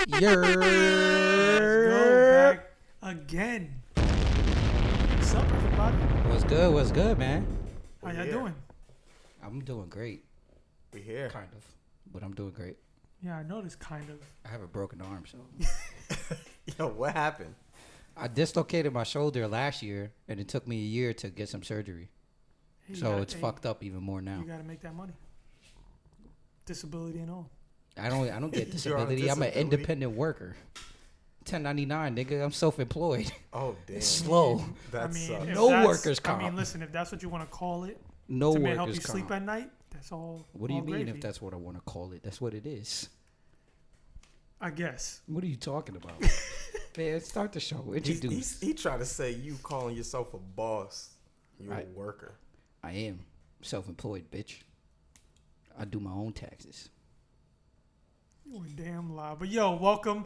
Let's go back again. What's up, everybody? What's good, man? How y'all doing? I'm doing great. We here. Kind of. But I'm doing great. Yeah, I noticed kind of. I have a broken arm, so. Yo, what happened? I dislocated my shoulder last year, and it took me a year to get some surgery. Hey, So it's fucked up even more now. You gotta make that money. Disability and all. I don't get disability. I'm an independent worker. 1099, nigga. I'm self-employed. Oh, damn. It's slow. That if sucks. No that's- workers' comp. I mean, listen, if that's what you want to call it, No to workers' help you comp. sleep at night, that's all. What do you all mean gravy, if that's what I want to call it? That's what it is. I guess. What are you talking about? Man, start the show. Introduce. He tried to say you calling yourself a boss. You're a worker. I am self-employed, bitch. I do my own taxes. You a damn lie. But yo, welcome.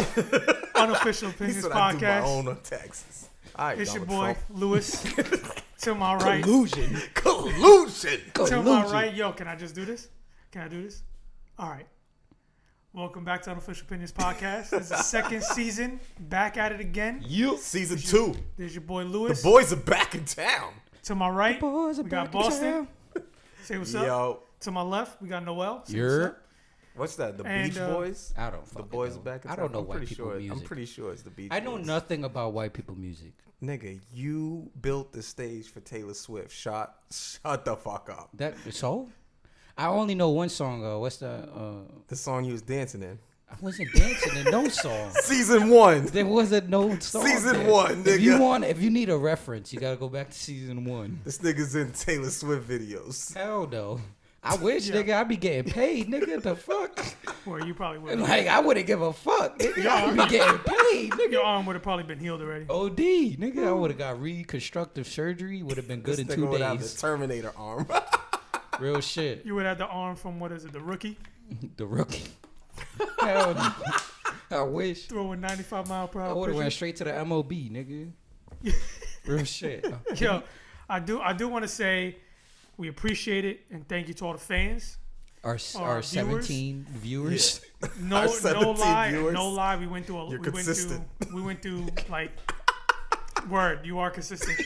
Unofficial He Opinions said Podcast. I do my own taxes. All right, It's your Donald boy, Trump. Lewis. To my right. Collusion. To my right. Yo, can I just do this? Can I do this? All right. Welcome back to Unofficial Opinions Podcast. This is the second season. Back at it again. Season 2. There's your boy, The Lewis. boys are back in town. To my right, Boys are we got back in Boston. town. Say what's up. Yo, To my left, we got Noel. Say You're- what's up. what's that? The And, Beach Boys? I don't The fucking boys know. are back in I town? don't know I'm white pretty people sure. music. I'm pretty sure it's the Beach I know Boys. nothing about white people music. Nigga, you built the stage for Taylor Swift. Shut the fuck up. That so? I only know one song. What's the? The song you was dancing in. I wasn't dancing in no song. Season 1. There wasn't no song. Season there. 1, nigga. If you need a reference, you gotta go back to season 1. This nigga's in Taylor Swift videos. Hell no. I wish, Yeah. nigga, I'd be getting paid, nigga. The fuck? Well, you probably would. Like, I wouldn't give a fuck, nigga. I'd be getting paid, nigga. Your arm would have probably been healed already. OD, nigga. I would have got reconstructive surgery. Would have been good This in nigga 2 would have the days. Terminator arm. Real shit. You would have the arm from, what is it, the rookie? The rookie. Hell no. I wish. Throwing 95 mile per I hour would have went pitches. straight to the MOB, nigga. Real shit. Yo, I do want to say we appreciate it and thank you to all the fans. Our viewers? 17 viewers. No, Our no 17 lie, viewers. no lie. We went through You're consistent. we went through like word. You are consistent.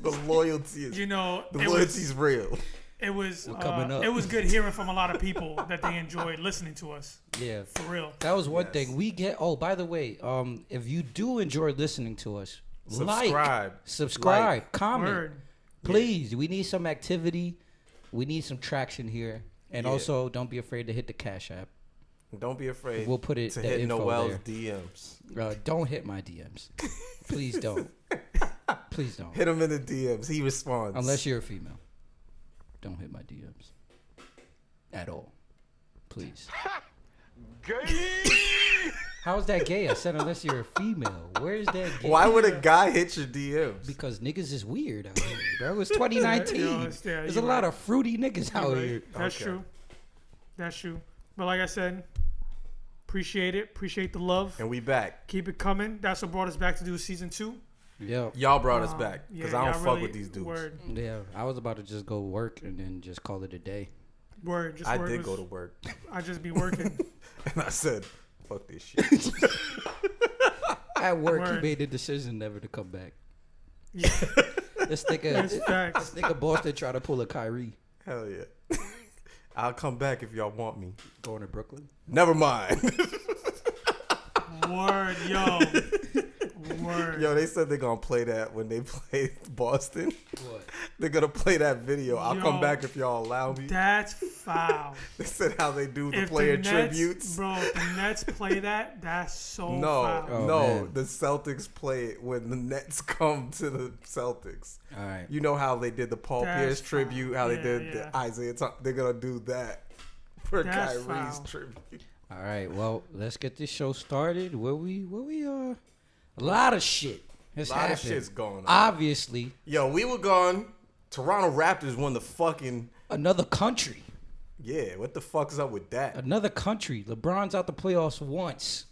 The loyalty is You know, the loyalty's real. it was We're coming up. it was good hearing from a lot of people that they enjoyed listening to us Yeah. for real. That was one Yes. thing. We get by the way, if you do enjoy listening to us, subscribe, comment. Word. Please. We need some activity. We need some traction here. And Yeah. also don't be afraid to hit the Cash App. Don't be afraid We'll put it to the hit info Noel's there. DMs. Don't hit my DMs. Please don't. Please don't. Hit him in the DMs. He responds. Unless you're a female. Don't hit my DMs. At all. Please. How's that gay? I said unless you're a female. Where's that gay? Why would a guy hit your DMs? Because niggas is weird out here, bro. It's 2019. Yeah, There's a you're lot right. of fruity niggas out You're right. here. That's Okay. true. That's true. But like I said, appreciate it. Appreciate the love. And we back. Keep it coming. That's what brought us back to do season 2. Yeah. Y'all brought us back because I don't y'all fuck really- with these dudes. Word, Yeah. I was about to just go work and then just call it a day. word. Just I word did was- go to work I just be working. and I said, "Fuck this shit." At work, he Word. made the decision never to come back. Yeah, This nigga, that's facts. this nigga Boston tried to pull a Kyrie. Hell yeah. I'll come back if y'all want me. Going to Brooklyn. Never mind. Word, yo. Word. Yo, they said they're gonna play that when they play Boston. What? They're gonna play that video. I'll Yo. come back if y'all allow me. That's foul. They said how they do the If player the Nets, tributes. Bro, if the Nets play that, that's so No, foul. Oh, no, man. the Celtics play it when the Nets come to the Celtics. All right. You know how they did the Paul That's Pierce foul. tribute, how they Yeah, did yeah. the Isaiah Thomas. They're gonna do that for That's Kyrie's foul. tribute. All right. Well, let's get this show started. A lot of shit has A lot of happened. shit's going on. Obviously, Yo, we were gone. Toronto Raptors won the fucking. another country. Yeah, what the fuck is up with that? Another country. LeBron's out the playoffs once.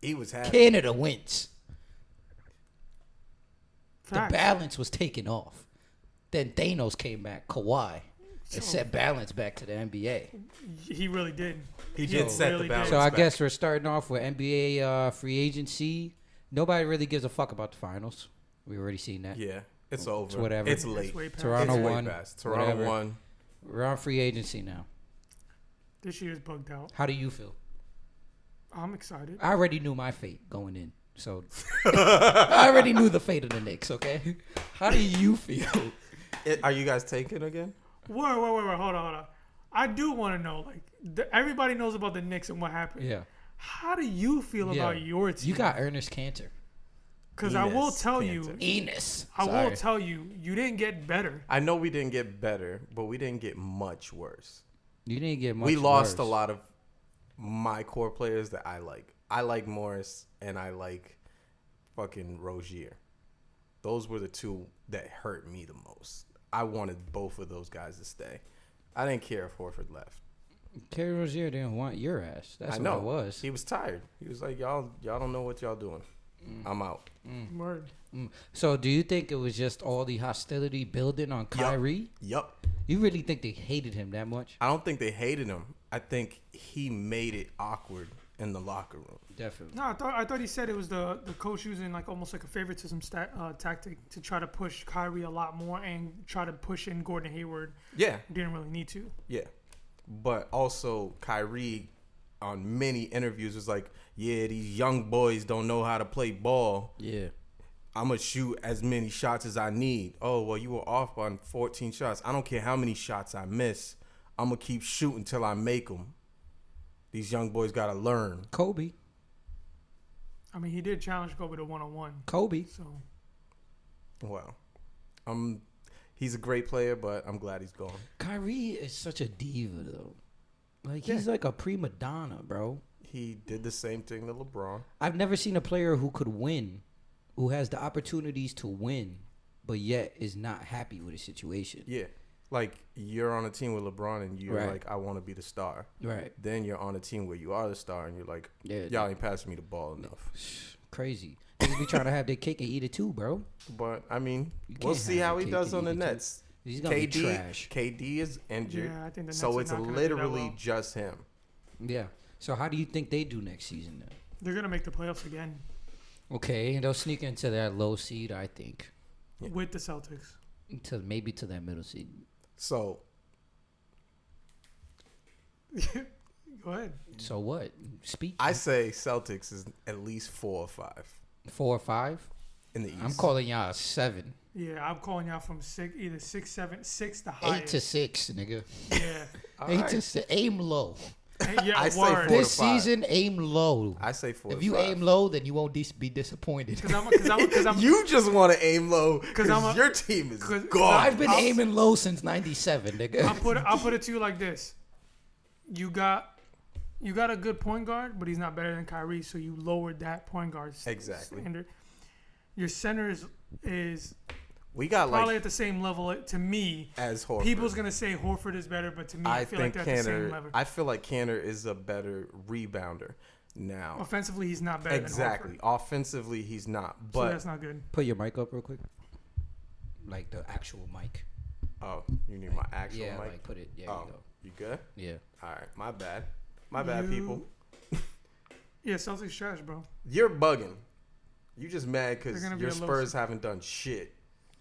He was happy. Canada wins. Facts. The balance was taken off. Then Thanos came back. Kawhi. It set balance back to the NBA. He really did. He did set the balance. So I back. guess we're starting off with NBA free agency. Nobody really gives a fuck about the finals. We already seen that. Yeah, it's over. It's whatever. It's late. Toronto it's won. Toronto whatever. won. We're on free agency now. This year's bugged out. How do you feel? I'm excited. I already knew my fate going in. So I already knew the fate of the Knicks, okay? How do you feel? Are you guys taking again? Wait. Hold on. I do want to know, like, everybody knows about the Knicks and what happened. Yeah. How do you feel about your team? You got Ernest Cantor. Because I will tell you. Enos. I will tell you, you didn't get better. I know we didn't get better, but we didn't get much worse. You didn't get much We lost worse. a lot of my core players that I like. I like Morris and I like fucking Rozier. Those were the two that hurt me the most. I wanted both of those guys to stay. I didn't care if Horford left. Terry Rozier didn't want your ass. That's I know. what it was. He was tired. He was like, y'all don't know what y'all doing. I'm out. Word. So do you think it was just all the hostility building on Kyrie? Yup. You really think they hated him that much? I don't think they hated him. I think he made it awkward in the locker room. Definitely. No, I thought he said it was the coach using like almost like a favoritism tactic to try to push Kyrie a lot more and try to push in Gordon Hayward. Yeah. Didn't really need to. Yeah. But also Kyrie on many interviews was like, yeah, these young boys don't know how to play ball. Yeah. I'm going to shoot as many shots as I need. Oh, well, you were off on 14 shots. I don't care how many shots I miss. I'm going to keep shooting till I make them. These young boys got to learn. Kobe. I mean, he did challenge Kobe to one-on-one. Kobe. So, Well, he's a great player, but I'm glad he's gone. Kyrie is such a diva, though. Like, he's like a prima donna, bro. He did the same thing to LeBron. I've never seen a player who could win, who has the opportunities to win, but yet is not happy with his situation. Yeah. Like, you're on a team with LeBron and you're Right. like, I want to be the star. Right. Then you're on a team where you are the star and you're like, Yeah, y'all ain't passing me the ball enough. Crazy. Niggas be trying to have their cake and eat it too, bro. But, I mean, You we'll can't see have how your he cake does and on the eat it too. Nets. He's gonna be trash. KD is injured. yeah, I think the Nets So are it's not gonna do that literally well. just him. Yeah. So how do you think they do next season then? They're going to make the playoffs again Okay, and they'll sneak into that low seed, I think. Yeah. with the Celtics. Maybe to that middle seed. So, Go ahead. So what? Speak. I say Celtics is at least 4 or 5 4 or 5. in the East. I'm calling y'all a 7. Yeah, I'm calling out from either 6, 7, 6 the 8 highest. to 6, nigga. Yeah. All 8 right. to 6. Aim low. Hey, yeah, I say word. 4 This to 5. season, aim low. I say 4 If to you 5. aim low, then you won't be disappointed. Because I'm You just want to aim low I'm because a- your team is 'cause gone. I've been I'll- aiming low since 97, nigga. I'll put it to you like this: you got a good point guard, but he's not better than Kyrie, so you lowered that point guard Exactly. standard. Your center is We got probably like at the same level to me. as Horford. People's gonna say Horford is better, but to me, I feel like think they're at the same Canner. level. I feel like Canner is a better rebounder now. Offensively, he's not better Exactly. than Horford. Offensively, he's not. So But that's not good. Put your mic up real quick. Like the actual mic. oh, you need my actual Yeah, mic. like put it. Yeah, Oh, you go. you good? Yeah. All right, my bad. My bad, people. Yeah, Celtics trash, bro. You're bugging. You just mad because They're gonna be your a low Spurs seed. haven't done shit.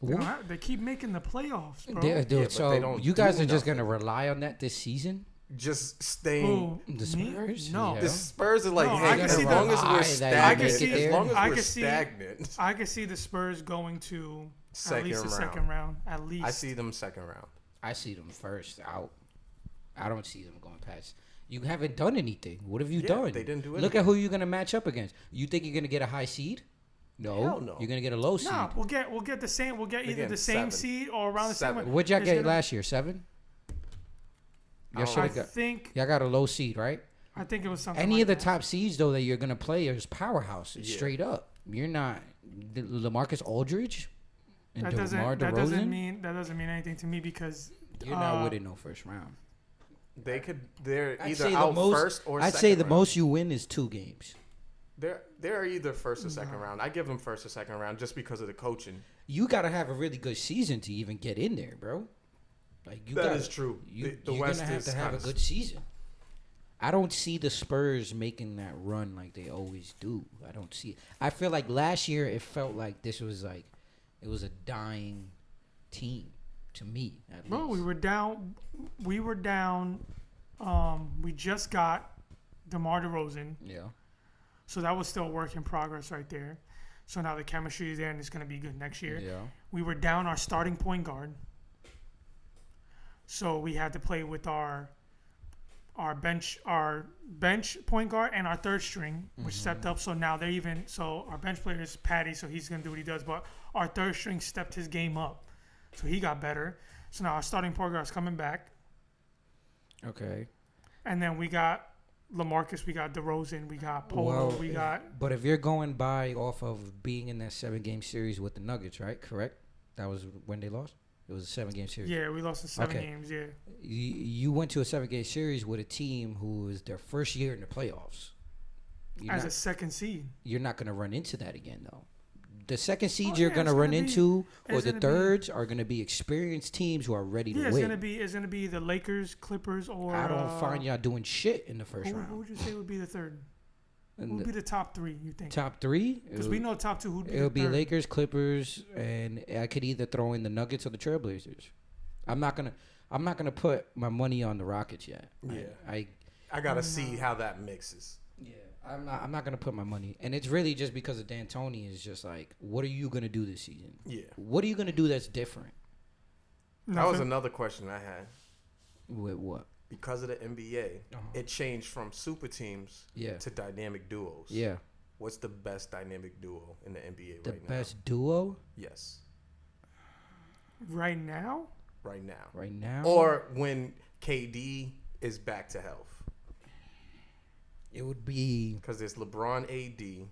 They keep making the playoffs, bro. Yeah, dude. but So they don't you guys do are just nothing. gonna rely on that this season? Just staying. Who? The Me? Spurs? No. Yeah. The Spurs are like, No, I hey, can as see long the- as I we're can stagnant, see- as long as I we're can see- stagnant, I can see the Spurs going to at second least the round. second round. At least. I see them second round. I see them first out. I don't see them going past. You haven't done anything. What have you Yeah, done? they didn't do Look at who you're gonna match up against. You think you're gonna get a high seed? No. Hell no. You're gonna get a low seed. No, we'll get the same. We'll get either Again, the same 7. seed or around the 7. same. What'd y'all It's get gonna- last year? 7? Y'all I should I have got. think. Y'all got a low seed, right? I think it was something. Any like of the that. top seeds though that you're gonna play is powerhouses, Yeah. straight up. You're not LaMarcus Aldridge and That DeMar doesn't DeRozan. mean anything to me because You're not winning no first round. They're I'd either say the out most- first or I'd second say the round. most you win is 2 games. They're either first or second round. I give them first or second round just because of the coaching. You gotta have a really good season to even get in there, bro. Like that is true. The you're West gonna have is to have a good season. I don't see the Spurs making that run like they always do. I don't see it. I feel like last year it felt like this was like it was a dying team to me. At Bro, least. we were down. We just got DeMar DeRozan, Yeah. so that was still a work in progress right there. So now the chemistry is there, and it's going to be good next year. Yeah. We were down our starting point guard, so we had to play with our bench point guard and our third string, which stepped up. So now our bench player is Patty, so he's gonna do what he does. But our third string stepped his game up, so he got better. So now our starting point guard is coming back, Okay. and then we got LaMarcus, we got DeRozan, we got Polo, we got. But if you're going by off of being in that 7-game series with the Nuggets, right? Correct. That was when they lost. It was a 7-game series. Yeah, we lost in 7 games. Yeah. You went to a 7-game series with a team who was their first year in the playoffs. As a second seed. You're not going to run into that again, though. The second seed Oh, you're yeah, going to it's run gonna be- into, or it's the gonna be- thirds, are going to be experienced teams who are ready to Yeah, it's win. gonna be the Lakers, Clippers, or. I don't find y'all doing shit in the first Who round. would you say would be the third? And Who would the be the top 3? You think? top 3? Because we know top 2. Who'd be It'll the be third? Lakers, Clippers, and I could either throw in the Nuggets or the Trailblazers. I'm not gonna put my money on the Rockets yet. Yeah. I gotta see how that mixes. Yeah, I'm not gonna put my money, and it's really just because of D'Antoni is just like, what are you gonna do this season? Yeah. What are you gonna do that's different? That was Nothing. another question I had. With what? Because of the NBA, it changed from super teams Yeah. to dynamic duos. Yeah. What's the best dynamic duo in the NBA The right best duo now? Yes. Right now? Right now. right now, Or when KD is back to health. it would be Because there's LeBron AD,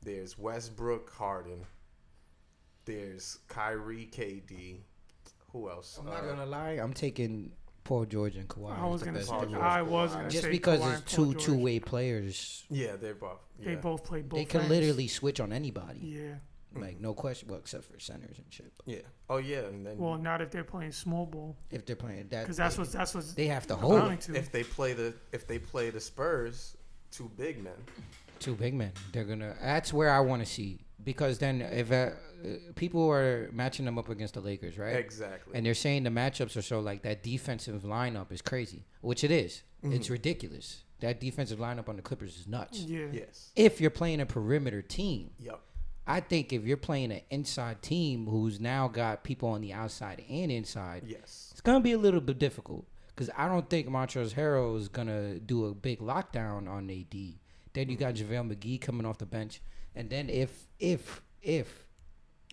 there's Westbrook Harden, there's Kyrie KD. Who else? I'm not gonna lie, I'm taking Paul George and Kawhi. I was as the gonna best say. Paul duo. George. I was gonna Just say because Kawhi it's and Paul two George. two-way players, Yeah, they're both. They Yeah. both play both. they can ends. literally switch on anybody. Yeah. Like no question, well, except for centers and shit. But Yeah. Oh yeah, and then Well, not if they're playing small ball, if they're playing that, because that's what's they have to amounting hold to. if they play the Spurs, 2 big men. two big men. They're gonna. That's where I want to see, because then if people are matching them up against the Lakers, right? Exactly. And they're saying the matchups are so like that defensive lineup is crazy, which it is. It's ridiculous. That defensive lineup on the Clippers is nuts. Yeah. Yes. If you're playing a perimeter team, Yep. I think if you're playing an inside team who's now got people on the outside and inside, Yes. it's gonna be a little bit difficult, because I don't think Montrezl Harrell is gonna do a big lockdown on AD. Then you got JaVale McGee coming off the bench, and then if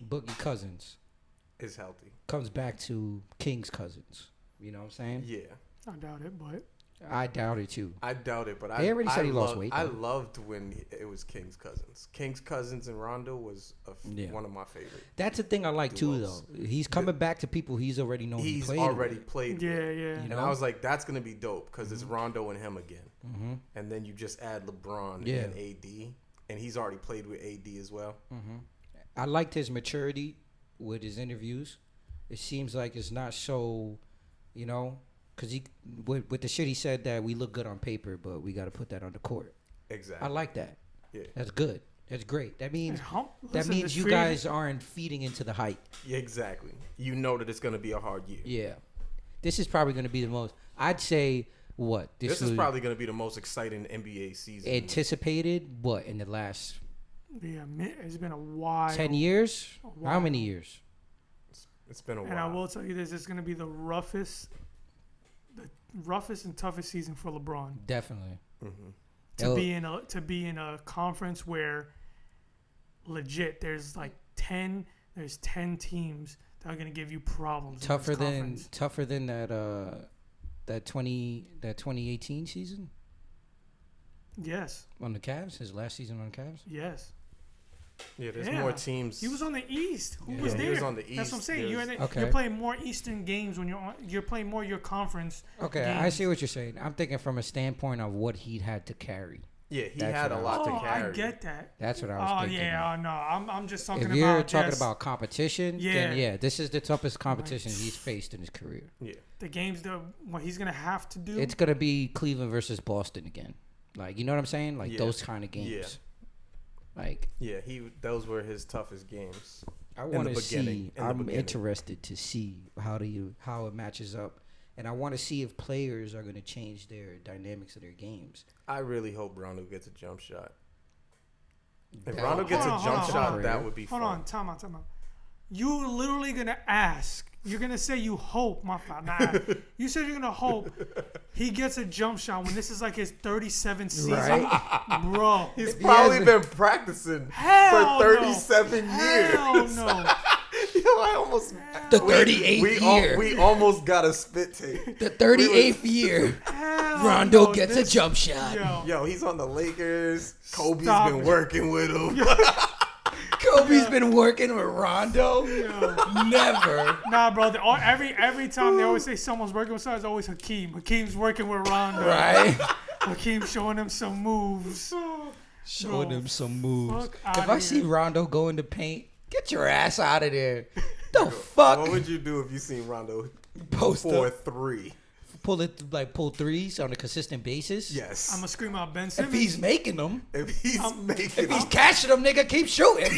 Boogie Cousins Is healthy. comes back to King's Cousins, you know what I'm saying? Yeah. I doubt it, but I doubt it too. I doubt it, but They already said he lost weight, I though. loved when it was King's Cousins. King's Cousins and Rondo was Yeah. one of my favorites. That's the thing I like too, Duos. though. He's coming back to people he's already known. He's played already with. played. yeah, with. yeah. You And know? I was like, that's gonna be dope because it's Rondo and him again. Mm-hmm. And then you just add LeBron Yeah. and AD, and he's already played with AD as well. Mm-hmm. I liked his maturity with his interviews. It seems like it's not so, you know, because he with the shit he said that we look good on paper, but we got to put that on the court. Exactly. I like that. Yeah. That's good. That's great. That means Listen, you this free guys aren't feeding into the hype. Yeah, exactly. You know that it's gonna be a hard year. Yeah. This is probably going to be the most. I'd say what This is was probably gonna be the most exciting NBA season. anticipated. What in the last Yeah, it's been a while. 10 years? while. How many years? It's been a while. And I will tell you this: it's going to be the roughest and toughest season for LeBron. Definitely. Mm-hmm. To be in a conference where legit there's 10 teams that are going to give you problems. Tougher in this than conference. tougher than that 2018 season Yes, on the Cavs. His last season on the Cavs. yes. Yeah, there's Yeah. more teams. He was on the East. Who Yeah. was Yeah, there? he was on the That's what I'm East. saying. There's- Okay. You're playing more Eastern games when you're playing more your conference. Okay, games. I see what you're saying. I'm thinking from a standpoint of what he had to carry. Yeah, he That's had a what I lot to Oh, carry. I get that. That's what I was Oh thinking. yeah, no, I'm just talking If about. you're talking just about competition, then Yeah. yeah, this is the toughest competition he's faced in his career. Yeah. the games that what he's gonna have to do. It's gonna be Cleveland versus Boston again. Like, you know what I'm saying? Like Yeah. those kind of games. Yeah. Like, Yeah, those were his toughest games. I In want the to beginning, see. in the I'm beginning. interested to see how it matches up, and I want to see if players are gonna change their dynamics of their games. I really hope Rondo gets a jump shot. If That- Rondo gets a Hold on, jump hold on, shot, hold on. that would be Hold fun. on, time out. You literally gonna ask. You're gonna say you hope. My fault. Nah, you said you're gonna hope he gets a jump shot when this is like his 37th season, Right? He's bro. If he probably hasn't- been practicing Hell for 37 no. years. Hell no. Yo, I almost The 38th year. We almost got a spit take. The 38th year, Hell Rondo no. gets a jump shot. Yo, Yo, he's on the Lakers. Kobe's Stop been it. working with him. Kobe's been working with Rondo. Never. nah, bro. Every time they always say someone's working with someone, it's always Hakeem. Hakeem's working with Rondo. Right? Hakeem showing him some moves. Showing Bro, him some moves. fuck If outta I see here. Rondo go in the paint, get your ass out of there. The fuck? What would you do if you seen Rondo Post for up. 3? Pull threes on a consistent basis? Yes. I'm gonna scream out Ben If Simmons. he's making them. if he's making If he's catching them, nigga, keep shooting.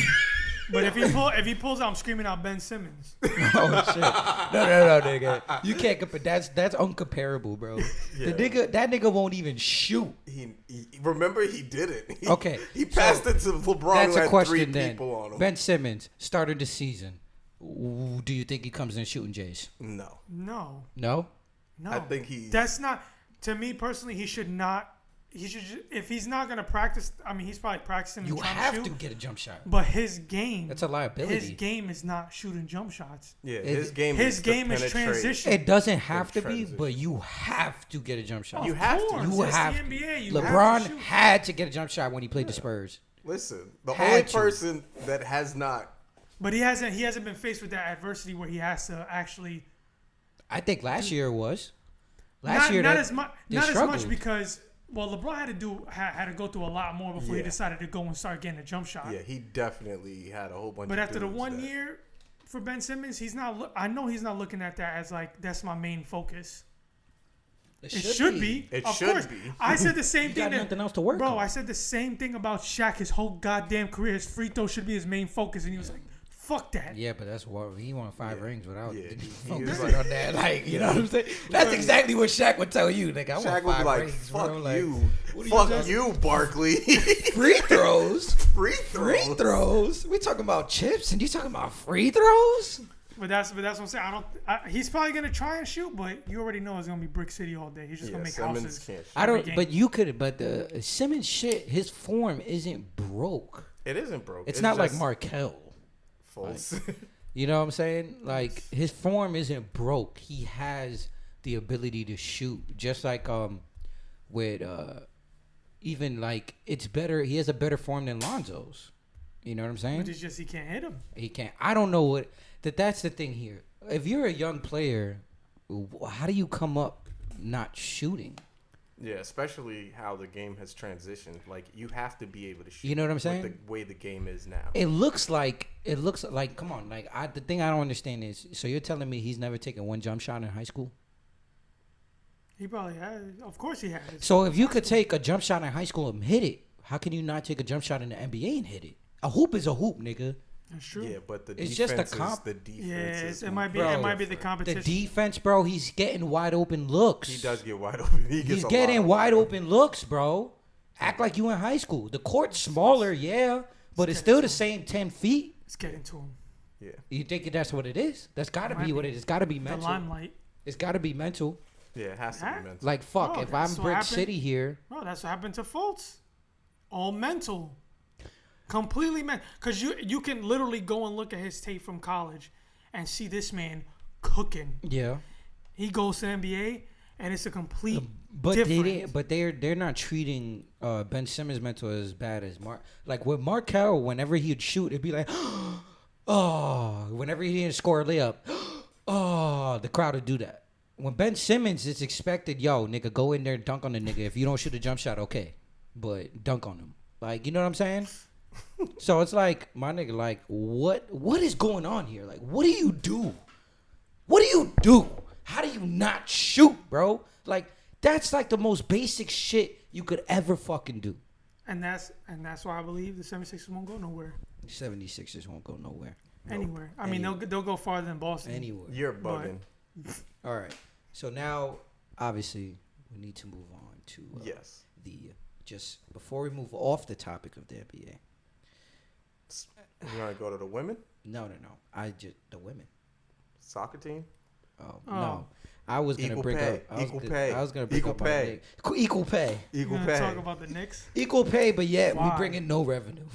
But if he pulls out, I'm screaming out Ben Simmons. Oh shit! No, nigga. You can't compare. That's uncomparable, bro. Yeah. That nigga won't even shoot. he remember he didn't. Okay, He passed it to LeBron That's who a had 3 question then. people on him. Ben Simmons started the season. Do you think he comes in shooting Jays? No. No, No. no. I think he That's not. To me personally, he should not. He should. If he's not gonna practice, I mean, he's probably practicing. You and trying have to to shoot. get a jump shot. But his game. That's a liability. His game is not shooting jump shots. Yeah, his game His is game to is penetrate. transition. It doesn't have to be, transition. but you have to get a jump shot. You have to. Of course, You it's have the to. NBA. You LeBron have to shoot. had to get a jump shot when he played the Spurs. Listen, the Had only to. person that has not But he hasn't been faced with that adversity where he has to actually I think last year it was. Last not, year not that- as much they not as much struggled. because LeBron had to go through a lot more before he Yeah. decided to go and start getting a jump shot. Yeah, he definitely had a whole bunch But of after the dudes 1 that- year for Ben Simmons, he's not. I know he's not looking at that as like that's my main focus. It should be. It of should course. be. I said the same You thing. got that- nothing else to work Bro, on. I said the same thing about Shaq. His whole goddamn career, his free throw should be his main focus, and he was like, "Fuck that." Yeah, but that's what he won 5 rings without Yeah, he focusing was like- on that. Like, you know what I'm saying? That's exactly what Shaq would tell you. Nigga, I want Shaq would 5 be like, rings, "Fuck bro. Like, you, what are fuck doing? you, Barkley." Free throws. Free throws. Free throws. We talking about chips, and you talking about free throws? But that's what I'm saying. He's probably gonna try and shoot, but you already know it's gonna be Brick City all day. He's just Yeah, gonna make Simmons houses. can't shoot. I don't. game. But you could. But the Simmons shit, his form isn't broke. It isn't broke. It's not like just Markel. false. You know what I'm saying? Like his form isn't broke. He has the ability to shoot, just like with even like it's better. He has a better form than Lonzo's. You know what I'm saying? But it's just he can't hit him. He can't. I don't know what that's the thing here. If you're a young player, how do you come up not shooting? Yeah, especially how the game has transitioned. Like you have to be able to shoot. You know what I'm with saying? The way the game is now. It looks like come on, like the thing I don't understand is, so you're telling me he's never taken one jump shot in high school? He probably has. Of course he has. So if you could take a jump shot in high school and hit it, how can you not take a jump shot in the NBA and hit it? A hoop is a hoop, nigga. That's true. Yeah, but the It's defense just a comp- is the defense. Yeah, is it might be. Bro, It might be the The competition. defense, bro, he's getting wide open looks. He does get wide open. He gets He's a getting lot of wide open looks, bro. Act like you in high school. The court's smaller, yeah, but it's still the same 10 feet. Let's get into him. Yeah, You think that's what it is? That's got to Might be what be. it is. It's got to be The mental. limelight. It's got to be mental. yeah, it has to Huh? be mental. Like, fuck, Oh, if I'm that's what Brick happened. City here, No, that's what happened to Fultz. All mental. Completely mental. Because you can literally go and look at his tape from college and see this man cooking. yeah. He goes to NBA and it's a complete But difference. they're not treating Ben Simmons mental as bad as Mark. Like with Markel, whenever he'd shoot, it'd be like, oh. Whenever he didn't score a layup, oh, the crowd would do that. When Ben Simmons is expected, yo, nigga, go in there and dunk on the nigga. If you don't shoot a jump shot, okay. but dunk on them. Like, you know what I'm saying? So it's like, my nigga, like, what is going on here? Like, what do you do? What do you do? How do you not shoot, bro? Like, that's like the most basic shit you could ever fucking do. And that's why I believe the 76ers won't go nowhere. 76ers won't go nowhere. Anywhere. I mean, they'll go farther than Boston. Anywhere. You're bugging. All right. So now, obviously, we need to move on to Yes. just before we move off the topic of the NBA. You want to go to the women No. The women. soccer team? Oh. No. I was gonna Equal bring pay. up. I was Equal gonna- pay. I was gonna bring Equal up my pay. nigga. Equal pay. Equal You pay. talk about the Knicks? Equal pay, but yet we Why? bring in no revenue.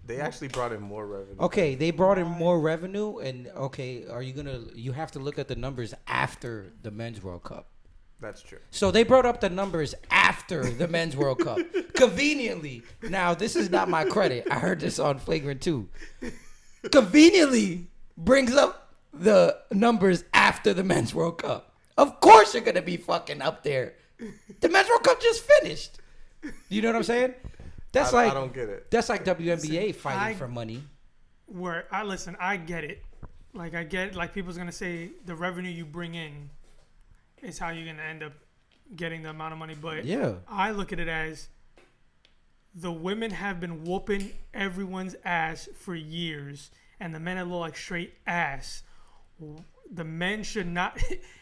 They actually brought in more revenue. Okay, they brought in more revenue, and okay, you have to look at the numbers after the Men's World Cup. That's true. So they brought up the numbers after the Men's World Cup. Conveniently. Now, this is not my credit. I heard this on Flagrant 2. Conveniently brings up the numbers after the Men's World Cup. Of course you're going to be fucking up there. The Men's World Cup just finished. You know what I'm saying? That's I don't get it. That's like WNBA Listen, fighting for money. I get it. Like, I get, like, people's going to say the revenue you bring in is how you're going to end up getting the amount of money. But Yeah. I look at it as the women have been whooping everyone's ass for years, and the men have looked like straight ass. The men should not.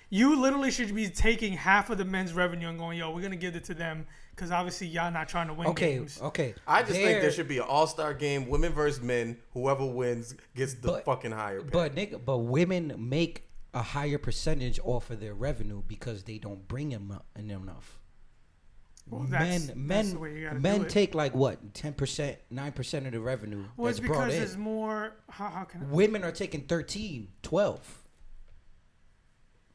You literally should be taking half of the men's revenue and going, yo, we're going to give it to them because obviously y'all not trying to win games. Okay. I just think there should be an all-star game, women versus men. Whoever wins gets the fucking higher pay. But women make a higher percentage off of their revenue because they don't bring them enough. Well, that's the way you gotta do men it. take like what 10%, 9% of the revenue Well, that's it's brought because in. there's more. How can I? Women are taking 13, 12.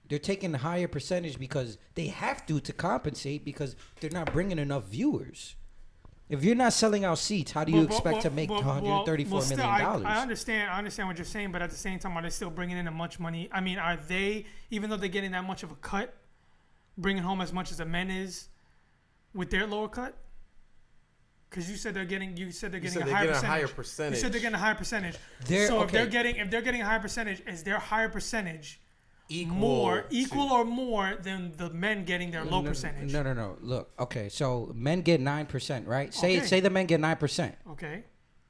They're taking a higher percentage because they have to compensate because they're not bringing enough viewers. If you're not selling out seats, how do you expect to make $134 million? I understand what you're saying, but at the same time, are they still bringing in as much money? I mean, are they, even though they're getting that much of a cut, bringing home as much as the men is with their lower cut? Because you said they're getting a higher percentage. You said they're getting a higher percentage. If they're getting a higher percentage, is their higher percentage equal or more than the men getting their low percentage? No. Look, okay, so men get 9%, right? Say the men get 9%. Okay.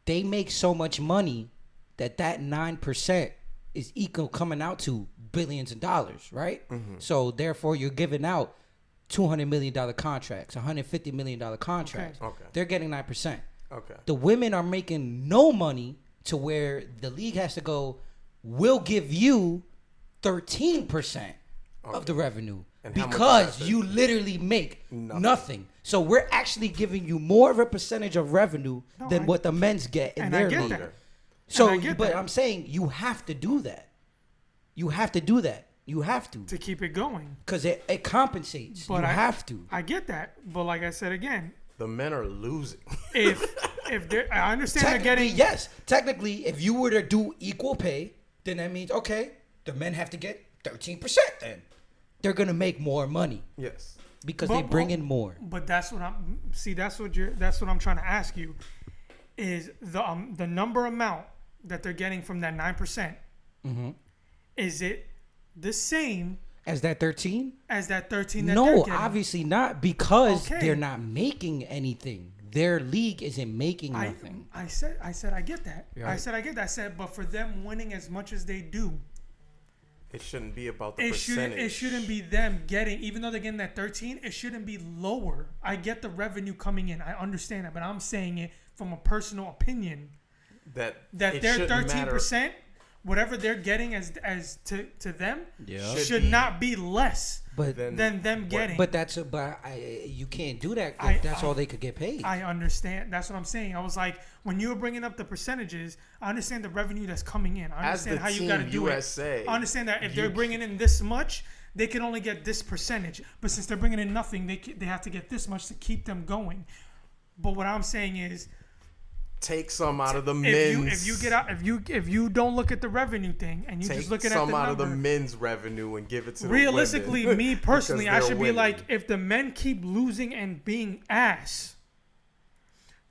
They make so much money that 9% is equal coming out to billions of dollars, right? Mm-hmm. So therefore, you're giving out $200 million contracts, $150 million contracts. Okay. They're getting 9%. Okay. The women are making no money to where the league has to go, we'll give you 13% of the revenue because you literally make nothing. So we're actually giving you more of a percentage of revenue than what the men's get in their league. So, but I'm saying you have to do that. You have to do that. You have to keep it going because it compensates. But you have to. I get that, but like I said again, the men are losing. if they're, I understand they're getting technically, if you were to do equal pay, then that means okay, the men have to get 13%. Then they're gonna make more money. Yes, because they bring in more. But that's what that's what I'm trying to ask you is the number amount that they're getting from that 9%. Mm-hmm. Is it the same as that 13? As that 13 that no, they're getting? Obviously not, because they're not making anything. Their league isn't making nothing. I said I get that. Right. I said I get that. I said, but for them winning as much as they do, it shouldn't be about the percentage. It shouldn't be them getting, even though they're getting that 13, it shouldn't be lower. I get the revenue coming in. I understand that, but I'm saying it from a personal opinion that their 13%. Whatever they're getting as to them should not be less than them getting. But you can't do that. That's all they could get paid. I understand. That's what I'm saying. I was like, when you were bringing up the percentages, I understand the revenue that's coming in. I understand how you got to do it. I understand that if they're bringing in this much, they can only get this percentage. But since they're bringing in nothing, they have to get this much to keep them going. But what I'm saying is, take some out of the men's. If you don't look at the revenue thing and you just look at the number, some out of the men's revenue and give it to realistically, the women. Me personally, I should be like, if the men keep losing and being ass,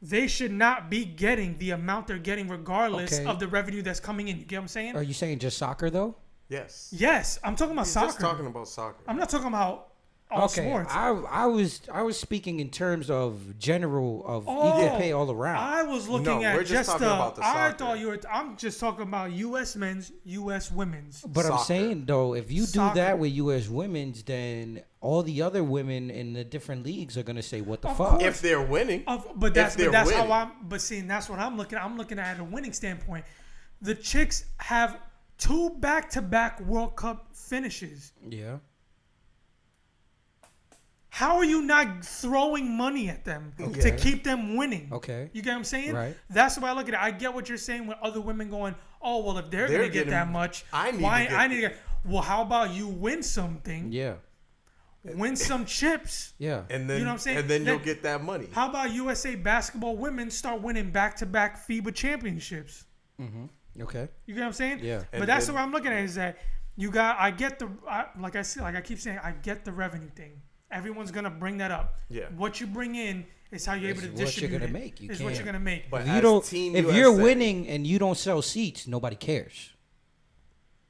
they should not be getting the amount they're getting regardless Okay. of the revenue that's coming in. You get what I'm saying? Are you saying just soccer though? Yes. Yes, I'm talking about He's soccer. just talking about soccer. I'm not talking about all sports. I was speaking in terms of general of Oh, equal pay all around. I was looking No, at we're just talking about the I soccer. thought you were. I'm just talking about U.S. men's, U.S. women's. But I'm Soccer. saying though, if you do Soccer. that with U.S. women's, then all the other women in the different leagues are gonna say, "What the Of fuck?" course. If they're winning, But that's they're how winning. I'm. But see, that's what I'm looking at. I'm looking at a winning standpoint. The chicks have 2 back-to-back World Cup finishes. Yeah. How are you not throwing money at them to Okay. keep them winning? Okay. You get what I'm saying? Right. That's the way I look at it. I get what you're saying with other women going, oh, well, if they're They're going to get getting- that much, I need why to get I need to get. Well, how about you win something? Yeah. Win some chips. Yeah. and then You know what I'm saying? and then you'll Then- get that money. How about USA basketball women start winning back-to-back FIBA championships? Okay. You get what I'm saying? Yeah. But And that's then- what I'm looking at is that like I keep saying, I get the revenue thing. Everyone's gonna bring that up. Yeah. What you bring in is how you're able to Is what you're distribute gonna it. make. You is what can't- you're gonna make. But If you as don't, Team if USA, you're winning and you don't sell seats, nobody cares.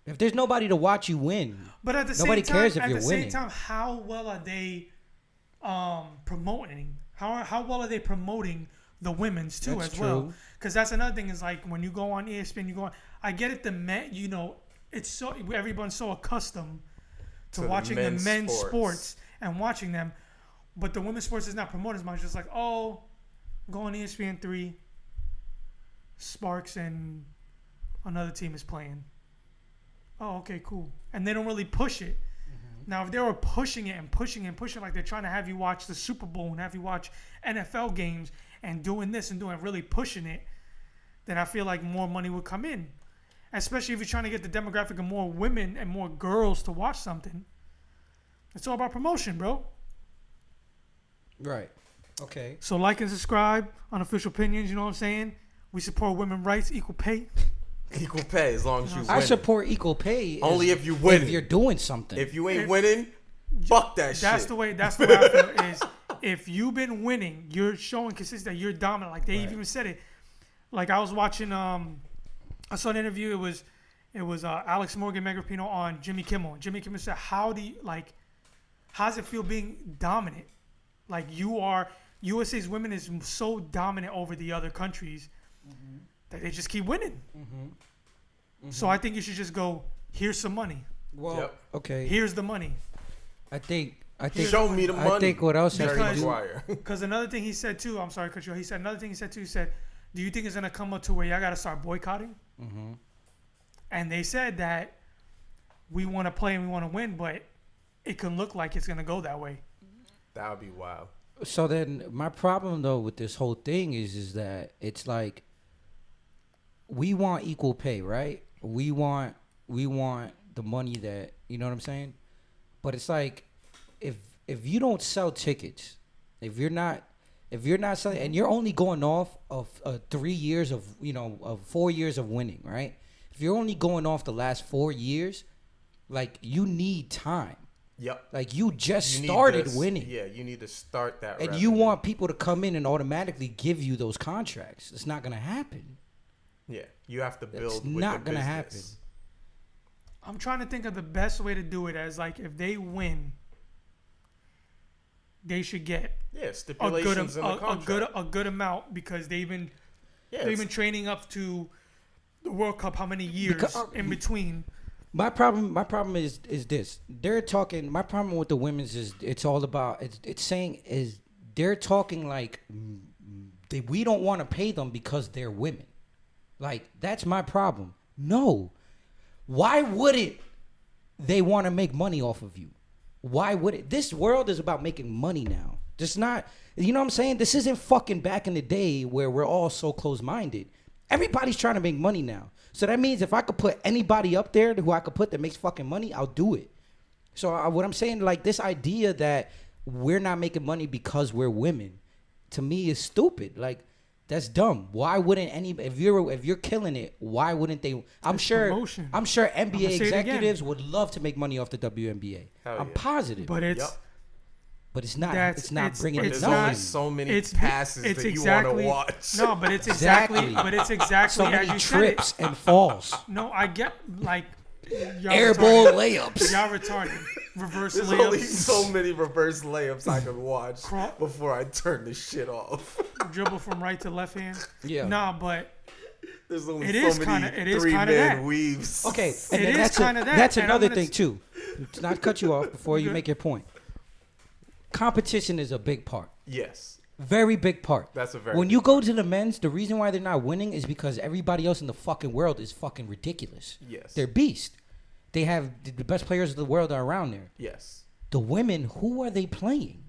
If there's nobody to watch you win, But at the nobody same time, cares if at you're the winning. same time, how well are they promoting? How well are they promoting the women's too That's as well? true. Because that's another thing is like when you go on ESPN, you go on. I get it. The men, it's so everyone's so accustomed to the watching the men's men's sports. sports and watching them, but the women's sports is not promoted as much. It's like, oh, go on ESPN3. Sparks and another team is playing. Oh, okay, cool. And they don't really push it. Now, if they were pushing it and pushing and pushing, like they're trying to have you watch the Super Bowl and have you watch NFL games and doing this and doing really pushing it, then I feel like more money would come in. Especially if you're trying to get the demographic of more women and more girls to watch something. It's all about promotion, bro. right? Okay. So like and subscribe on Unofficial Opinions, you know what I'm saying? We support women's rights, equal pay. equal pay as long as you win. I support equal pay Only if you win. If you're doing something. If you ain't winning, fuck that shit. That's the way I feel is if you've been winning, you're showing consistency that you're dominant. Like they even said it. Like I was watching I saw an interview, it was Alex Morgan Megrapino on Jimmy Kimmel. Jimmy Kimmel said, how does it feel being dominant? Like USA's women is so dominant over the other countries that they just keep winning. So I think you should just go, here's some money. well, Yep. okay. Here's the money. I think. Show me the money. I think what else has Jerry to do. Maguire. Because another thing he said too, I'm sorry, cut you off. He said another thing he said, do you think it's gonna come up to where y'all gotta start boycotting? And they said that we want to play and we want to win, but it can look like it's gonna go that way. That would be wild. So then, my problem though with this whole thing is that it's like we want equal pay, right? We want the money that, you know what I'm saying? But it's like if you don't sell tickets, if you're not selling, and you're only going off of 3 years of of 4 years of winning, right? If you're only going off the last 4 years, like you need time. Yep. Like you just You need started this- winning. Yeah, you need to start that. And revenue. you want people to come in and automatically give you those contracts. It's not going to happen. Yeah, you have to build. It's with not the going to business. happen. I'm trying to think of the best way to do it as like if they win, they should get Yeah, a good stipulations in the contract. a good amount because they've been training up to the World Cup how many years Because- in between. My problem is this. They're talking. My problem with the women's is it's all about. It's saying is they're talking like we don't want to pay them because they're women. Like that's my problem. No, why wouldn't they want to make money off of you? Why would it? This world is about making money now. Just not. You know what I'm saying? This isn't fucking back in the day where we're all so close-minded. Everybody's trying to make money now. So that means if I could put anybody up there who I could put that makes fucking money, I'll do it. So what I'm saying, like this idea that we're not making money because we're women, to me is stupid. Like that's dumb. Why wouldn't if you're killing it, why wouldn't they? I'm It's sure promotion. NBA say it again. executives would love to make money off the WNBA. Hell I'm yeah. positive. But it's Yup. But it's not. That's- It's not it's- bringing it's it. There's not- only so many it's- passes it's that exactly- you want to watch. No, but it's exactly. But it's exactly So as many you said it. trips and falls. No, I get like y'all Air ball retarded. layups. Y'all retarded. Reverse There's layups. only so many reverse layups I could watch Crawl- before I turn this shit off. Dribble from right to left hand. Yeah. Nah, but There's only It so is many kinda- it is three-man kinda that. weaves. Okay, It and then is that's kinda that, That's and I'm another gonna thing too. To not cut you off before you Good. make your point. Competition is a big part. Yes, Very big part. that's a very. When you go to the men's, the reason why they're not winning is because everybody else in the fucking world is fucking ridiculous. Yes. They're beast. They have the best players of the world are around there. Yes. The women, who are they playing?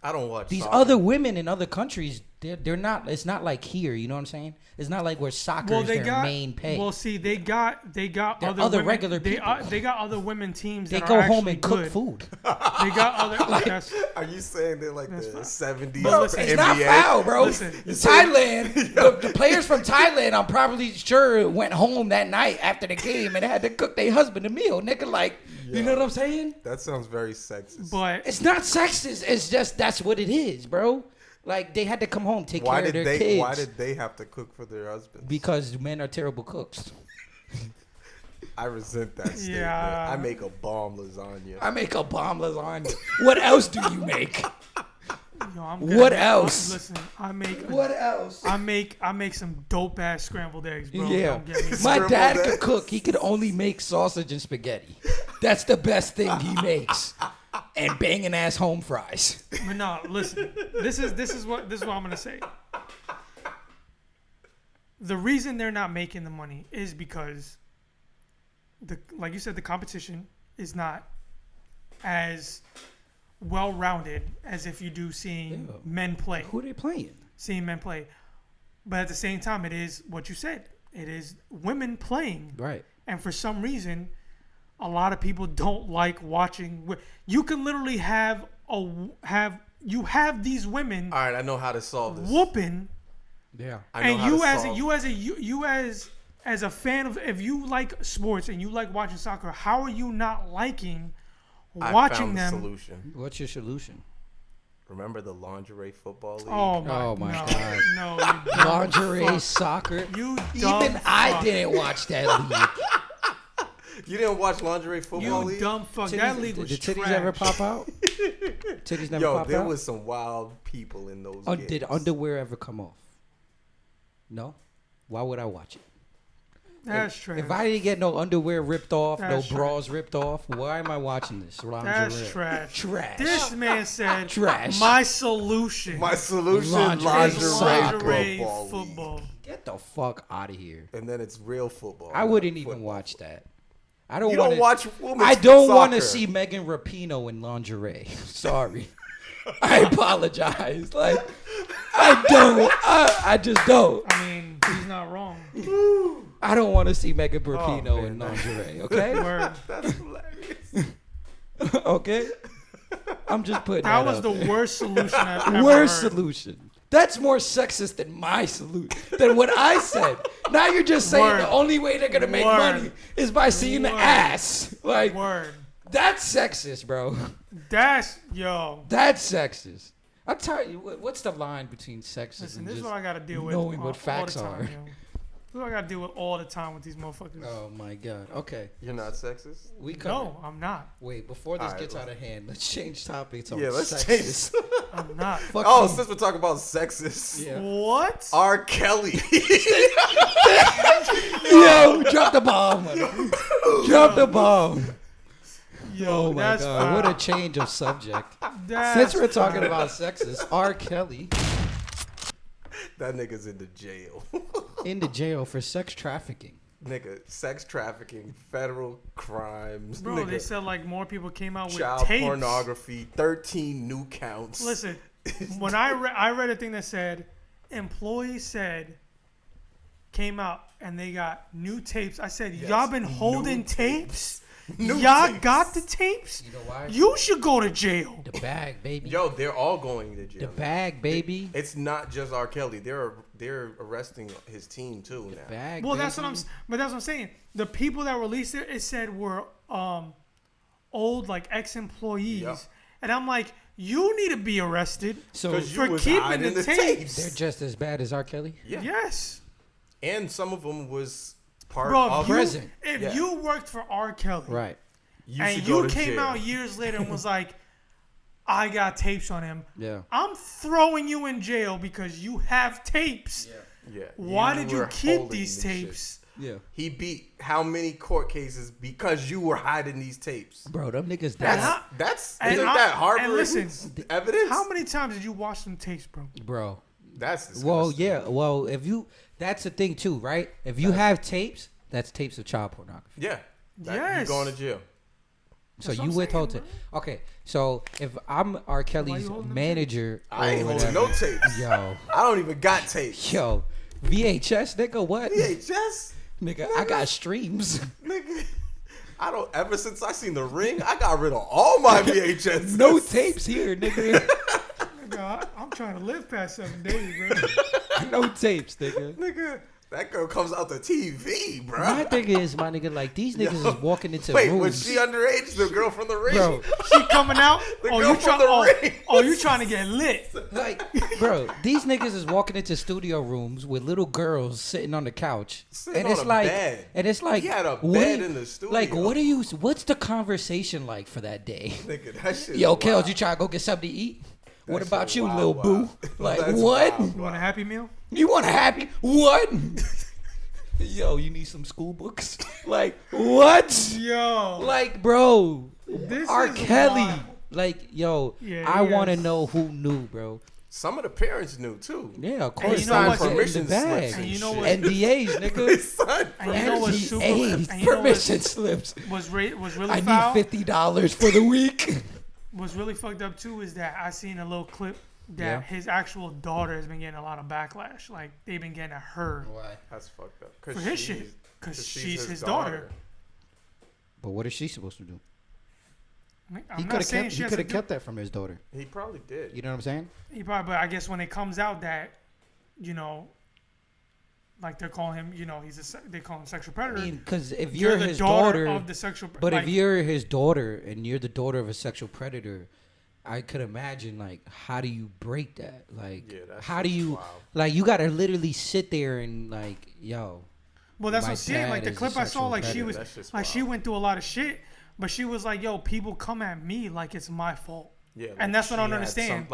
I don't watch These soccer. other women in other countries, they're not. It's not like here. You know what I'm saying? It's not like where soccer well, is they their got. main pay. Well, see, they got They're other other women, regular they, people. They got other women teams they that go are home actually and cook good. food. They got other. That's, Are you saying they're like That's the fine. 70s But listen, It's NBA? not foul, bro. Listen, Thailand, the players from Thailand, I'm probably sure went home that night after the game and had to cook their husband a meal, nigga. Like, you know what I'm saying? That sounds very sexist. but It's not sexist. It's just that's what it is, bro. Like they had to come home, take why care of did their they? kids Why did they have to cook for their husbands? because men are terrible cooks. I resent that statement. Yeah. I make a bomb lasagna. I make a bomb lasagna. What else do you make? yo, I'm What else? Listen, I make. What else? I make some dope ass scrambled eggs, bro. Yeah, Don't get me. my Scrambled dad could eggs. cook. He could only make sausage and spaghetti. That's the best thing he makes. And banging ass home fries. But no, listen. This is what I'm gonna say. The reason they're not making the money is because like you said, the competition is not as well rounded as if you do seeing Yeah. men play. Who are they playing? Seeing men play. But at the same time, it is what you said. It is women playing. Right. And for some reason, a lot of people don't like watching. You can literally have these women All right, I know how to solve this. whooping, Yeah. I know and how to you solve. as a fan of, if you like sports and you like watching soccer, how are you not liking I watching found the them? solution. What's your solution? Remember the lingerie football league? Oh Oh my my no, God. No, you dumb Lingerie, fuck. soccer. You dumb Even I fuck. didn't watch that league. You didn't watch lingerie football You league? dumb fuck. That league was Did titties trash. ever pop out? Titties never Yo, pop there out? was some wild people in those games. Did underwear ever come off? No? Why would I watch it? That's trash. If I didn't get no underwear ripped off, That's no bras ripped off, why am I watching this? Lingerie. That's trash. Trash. This man said, Trash. my solution. My solution, Lingerie is lingerie, lingerie football, football. league. Get the fuck out of here. And then it's real football. I not wouldn't even football. watch that. I don't You want don't watch women's I don't want to soccer. see Megan Rapinoe in lingerie. Sorry. I apologize. Like I don't. I just don't. I mean, he's not wrong. I don't want to see Megan Rapinoe in man. lingerie. Okay. Word. That's hilarious. Okay. I'm just putting That that was out the there. worst solution I've ever Worst heard. solution. That's more sexist than my solution, than what I said. Now you're just saying Word. the only way they're gonna make Word. money is by seeing the Word. ass. Like Word. that's sexist, bro. That's, yo. That's sexist. I tell you, what's the line between sexist Listen, and this is just what I got to deal with. knowing all what facts the time, are? yo. This is what I got to deal with all the time with these motherfuckers. Oh my god. Okay, You're not sexist? we covered. No, I'm not. Wait, before this Alright, gets out of hand, let's change topics. On Yeah, let's sexist. change. I'm not. Fuck Oh, you. since we're talking about sexist, Yeah. What? R. Kelly. Yo, drop the bomb. Drop the bomb. Yo, Oh my that's god, fine. what a change of subject. That's Since we're talking fine. about sexist, R. Kelly That nigga's in the jail. in the jail for sex trafficking. Nigga, sex trafficking, federal crimes. Bro, nigga, they said like more people came out with child tapes. pornography, 13 new counts. Listen, when I read a thing that said employees said came out and they got new tapes. I said, Yes, y'all been new holding tapes? New Y'all tapes. got the tapes? You know why? You should go to jail. The bag, baby. Yo, they're all going to jail. The bag, baby. It's not just R. Kelly. They're arresting his team too now. Bag, Well, baby. that's what I'm saying. The people that released it said were old like ex-employees, Yep. And I'm like, you need to be arrested So 'Cause you for was keeping hiding the the tapes. tapes. they're just as bad as R. Kelly. Yeah. Yes. And some of them was part Bro, of Present. if Yeah. you worked for R. Kelly Right. You and should go you to came jail. out years later and was like, I got tapes on him, Yeah. I'm throwing you in jail because you have tapes. Yeah. Why did you were keep holding these shit. tapes? Yeah. He beat how many court cases because you were hiding these tapes? Bro, them niggas. That's and isn't I- that Harvard and listen, evidence? How many times did you watch them tapes, bro? Bro. That's disgusting. Well, yeah. Well, if you, that's the thing too, right? If you have tapes, that's tapes of child pornography. Yeah. Yes. You going to jail? So That's you what I'm withhold saying, tape. Okay. So if I'm R. Kelly's you holding them manager, I ain't or holding whatever, no tapes. Yo, I don't even got tapes. yo, VHS, nigga, what? VHS? Nigga, I got streams. Nigga. I don't, ever since I seen The Ring, I got rid of all my VHS. No tapes here, nigga. Nigga, I'm trying to live past 7 days, bro. No tapes, nigga. Nigga, that girl comes out the TV, bro. My thing is, my nigga, like these niggas Yo. is walking into Wait, rooms. was she underage? The girl from The Ring? Bro, She coming out. The Oh, girl you from trying? The Ring. Oh, you trying to get lit? like, bro, these niggas is walking into studio rooms with little girls sitting on the couch, Sitting and on it's a like, bed. and it's like, He had a what bed do in the studio. Like, what are you? What's the conversation like for that day? Nigga, that shit. Yo, is Kels, wild. you trying to go get something to eat? What That about shit you, wild, little wild. boo? Like, That's what? wild, You want a Happy Meal? You want a happy what? Yo, you need some school books? Like, what? Yo, Like, bro, this R. is Kelly. wild. Like, yo, Yeah, I he want to has- know who knew, bro. Some of the parents knew too. Yeah, of And course. you know what? Get in the Permission bag. slips And you and know shit. what? NDAs, nigga. His son. And you know what's super? NDAs, And you know permission slips. was really I foul? need $50 for the week. What's really fucked up too is that I seen a little clip that Yeah. his actual daughter has been getting a lot of backlash. Like they've been getting at her Why? That's fucked up. for his shit because she's his daughter. But what is she supposed to do? I'm He not could have saying kept. she He has could to have do. kept that from his daughter. He probably did. You know what I'm saying? He probably, but I guess when it comes out that, you know, like they're calling him, you know, they call him sexual I predator. mean, because if you're you're the his daughter daughter, of the sexual. but like, if you're his daughter and you're the daughter of a sexual predator, I could imagine like how do you break that? Like Yeah, that how do shit's you wild. like you gotta literally sit there and like yo. well, that's my what I'm saying. Like dad the is a clip I saw, sexual like she predator. was, That's just like she wild. went through a lot of shit, but she was like, "Yo, people come at me like it's my fault." Yeah, And that's what I don't she had understand.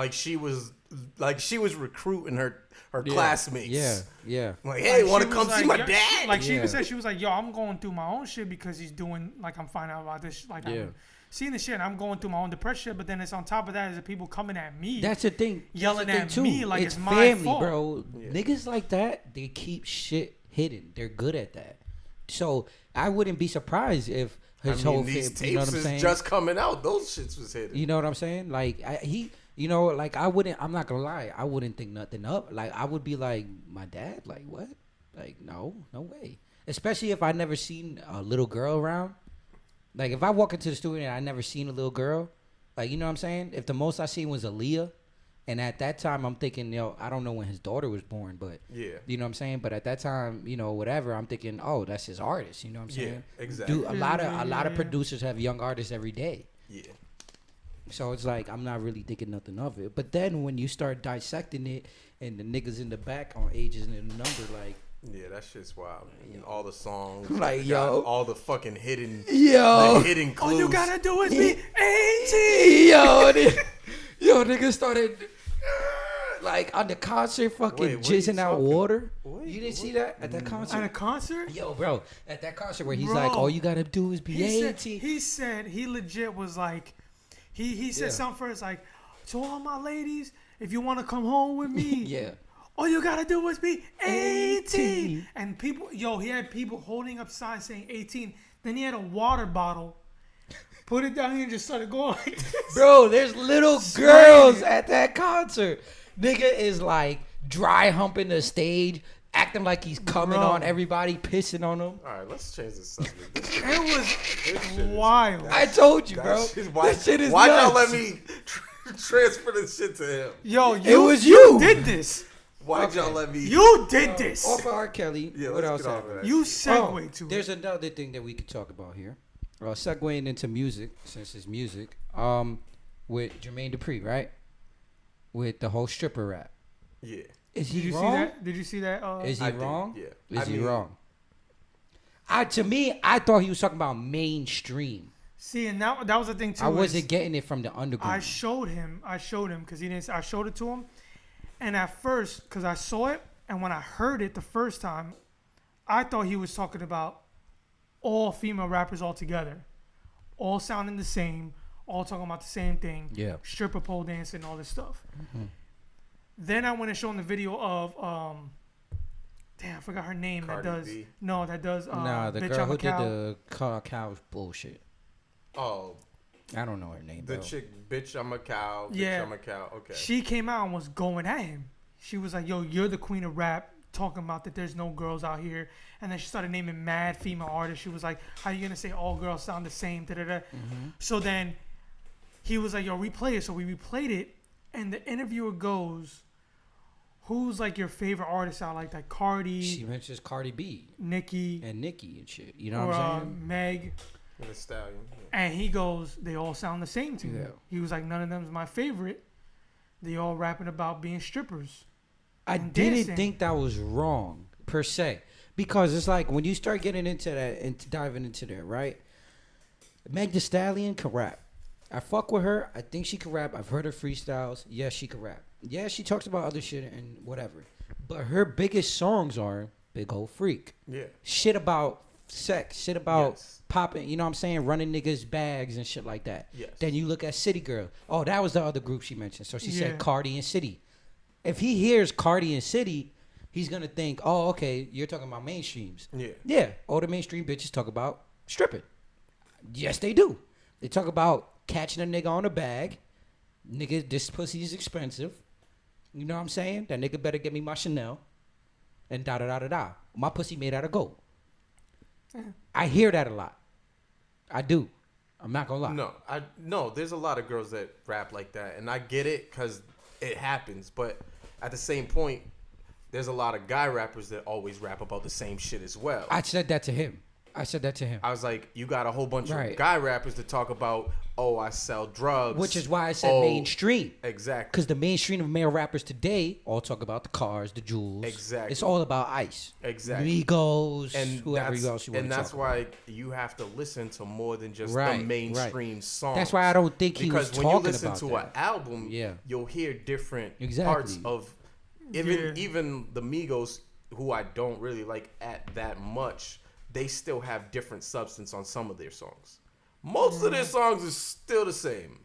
Like she was recruiting her classmates. Yeah, yeah. Like, hey, Like, want she to was come see like, my yo- dad? Like she Yeah. even said, she was like, "Yo, I'm going through my own shit because he's doing like I'm finding out about this. Like Yeah. I'm seeing the shit. And I'm going through my own depression shit. But then it's on top of that is the people coming at me. That's the thing. Yelling That's the at thing, me like it's it's my family, fault. bro. Yeah. Niggas like that, they keep shit hidden. They're good at that. So I wouldn't be surprised if his whole these fam- you know what tapes I'm is saying? just coming out. Those shits was hidden. You know what I'm saying? Like you know, like I wouldn't. I'm not gonna lie. I wouldn't think nothing up. Like I would be like, my dad. Like what? Like no way. Especially if I never seen a little girl around. Like if I walk into the studio and I never seen a little girl. Like you know what I'm saying? If the most I seen was Aaliyah, and at that time I'm thinking, I don't know when his daughter was born, but Yeah. you know what I'm saying. But at that time, whatever, I'm thinking, oh, that's his artist. You know what I'm Yeah, saying? exactly. Do a lot of Yeah. producers have young artists every day. Yeah. So it's like I'm not really thinking nothing of it. But then when you start dissecting it and the niggas in the back on ages and the number, like, Yeah, that shit's wild. And all the songs. Like, got yo. all the fucking hidden yo, the hidden clues. All you gotta do is be 18. yo, niggas started like on the concert fucking Wait, what are you jizzing out talking- water. Wait, You didn't what? see that at that concert? At a concert. Yo, bro, at that concert where he's Bro. like, all you gotta do is be He 18. said he legit was like, he said Yeah. something first like, to all my ladies, if you want to come home with me, Yeah. all you gotta do is be 18. 18. And people, he had people holding up signs saying 18. Then he had a water bottle, put it down here and just started going like this. Bro, there's little girls at that concert. Nigga is like dry humping the stage, acting like he's coming Bro. on everybody, pissing on them. All right, let's change the subject. This It was shit is- wild. I told you, that bro. shit- why This shit is why'd y'all nuts. let me transfer this shit to him? Yo, It was you. did this. Why'd y'all let me? You did this. Off of R. Kelly. Yeah, what let's else get off happened? of that. You segued to There's it. another thing that we could talk about here. Segueing into music, since it's music. with Jermaine Dupri, right? With the whole stripper rap. Yeah. Is Did he you wrong? see that? Did you see that? Is he I did, wrong? yeah. Is he wrong? To me, I thought he was talking about mainstream. See, and that was the thing too. I wasn't getting it from the underground. I showed him because he didn't. I showed it to him, and at first, because I saw it, and when I heard it the first time, I thought he was talking about all female rappers all together, all sounding the same, all talking about the same thing. Yeah. Stripper pole dancing, all this stuff. Mm-hmm. Then I went and showed him the video of damn, I forgot her name. Cardi that does B. no, that does. Nah, the Bitch, girl I'm a who Cow. did the cow bullshit. Oh, I don't know her name. the though. chick, bitch, I'm a cow. Bitch, Yeah. I'm a cow. Okay. She came out and was going at him. She was like, "Yo, you're the queen of rap." Talking about that there's no girls out here, and then she started naming mad female artists. She was like, "How you gonna say all girls sound the same?" Da-da-da. Mm-hmm. So then he was like, "Yo, replay it." So we replayed it, and the interviewer goes, "Who's like your favorite artist out like Cardi, She mentions Cardi B Nicki, and Nicki and shit. You know or what I'm saying? Meg?" And the stallion. Yeah. And he goes, "They all sound the same to me." Yeah. He was like, "None of them's my favorite. They all rapping about being strippers." I and didn't dancing. think that was wrong per se, because it's like when you start getting into that and diving into that, right? Meg Thee Stallion can rap. I fuck with her. I think she can rap. I've heard her freestyles. Yes, she can rap. Yeah, she talks about other shit and whatever. But her biggest songs are Big Old Freak. Yeah. Shit about sex. Shit about Yes. popping, you know what I'm saying? Running niggas' bags and shit like that. Yes. Then you look at City Girl. Oh, that was the other group she mentioned. So she Yeah. said Cardi and City. If he hears Cardi and City, he's going to think, oh, okay, you're talking about mainstreams. Yeah. Yeah, all the mainstream bitches talk about stripping. Yes, they do. They talk about catching a nigga on a bag. Nigga, this pussy is expensive. You know what I'm saying? That nigga better get me my Chanel. And da-da-da-da-da. My pussy made out of gold. I hear that a lot. I do. I'm not going to lie. No, there's a lot of girls that rap like that, and I get it because it happens. But at the same point, there's a lot of guy rappers that always rap about the same shit as well. I said that to him. I was like, you got a whole bunch Right. of guy rappers that talk about, oh, I sell drugs. Which is why I said mainstream. Exactly. Because the mainstream of male rappers today all talk about the cars, the jewels. Exactly. It's all about ice. Exactly. Migos, And whoever else you want and to that's talk why you have to listen to more than just Right, the mainstream songs. That's why I don't think he was because when you talking listen about to that. an album, Yeah. you'll hear different Exactly. parts of even the Migos, who I don't really like at that much. They still have different substance on some of their songs. Most of their songs is still the same,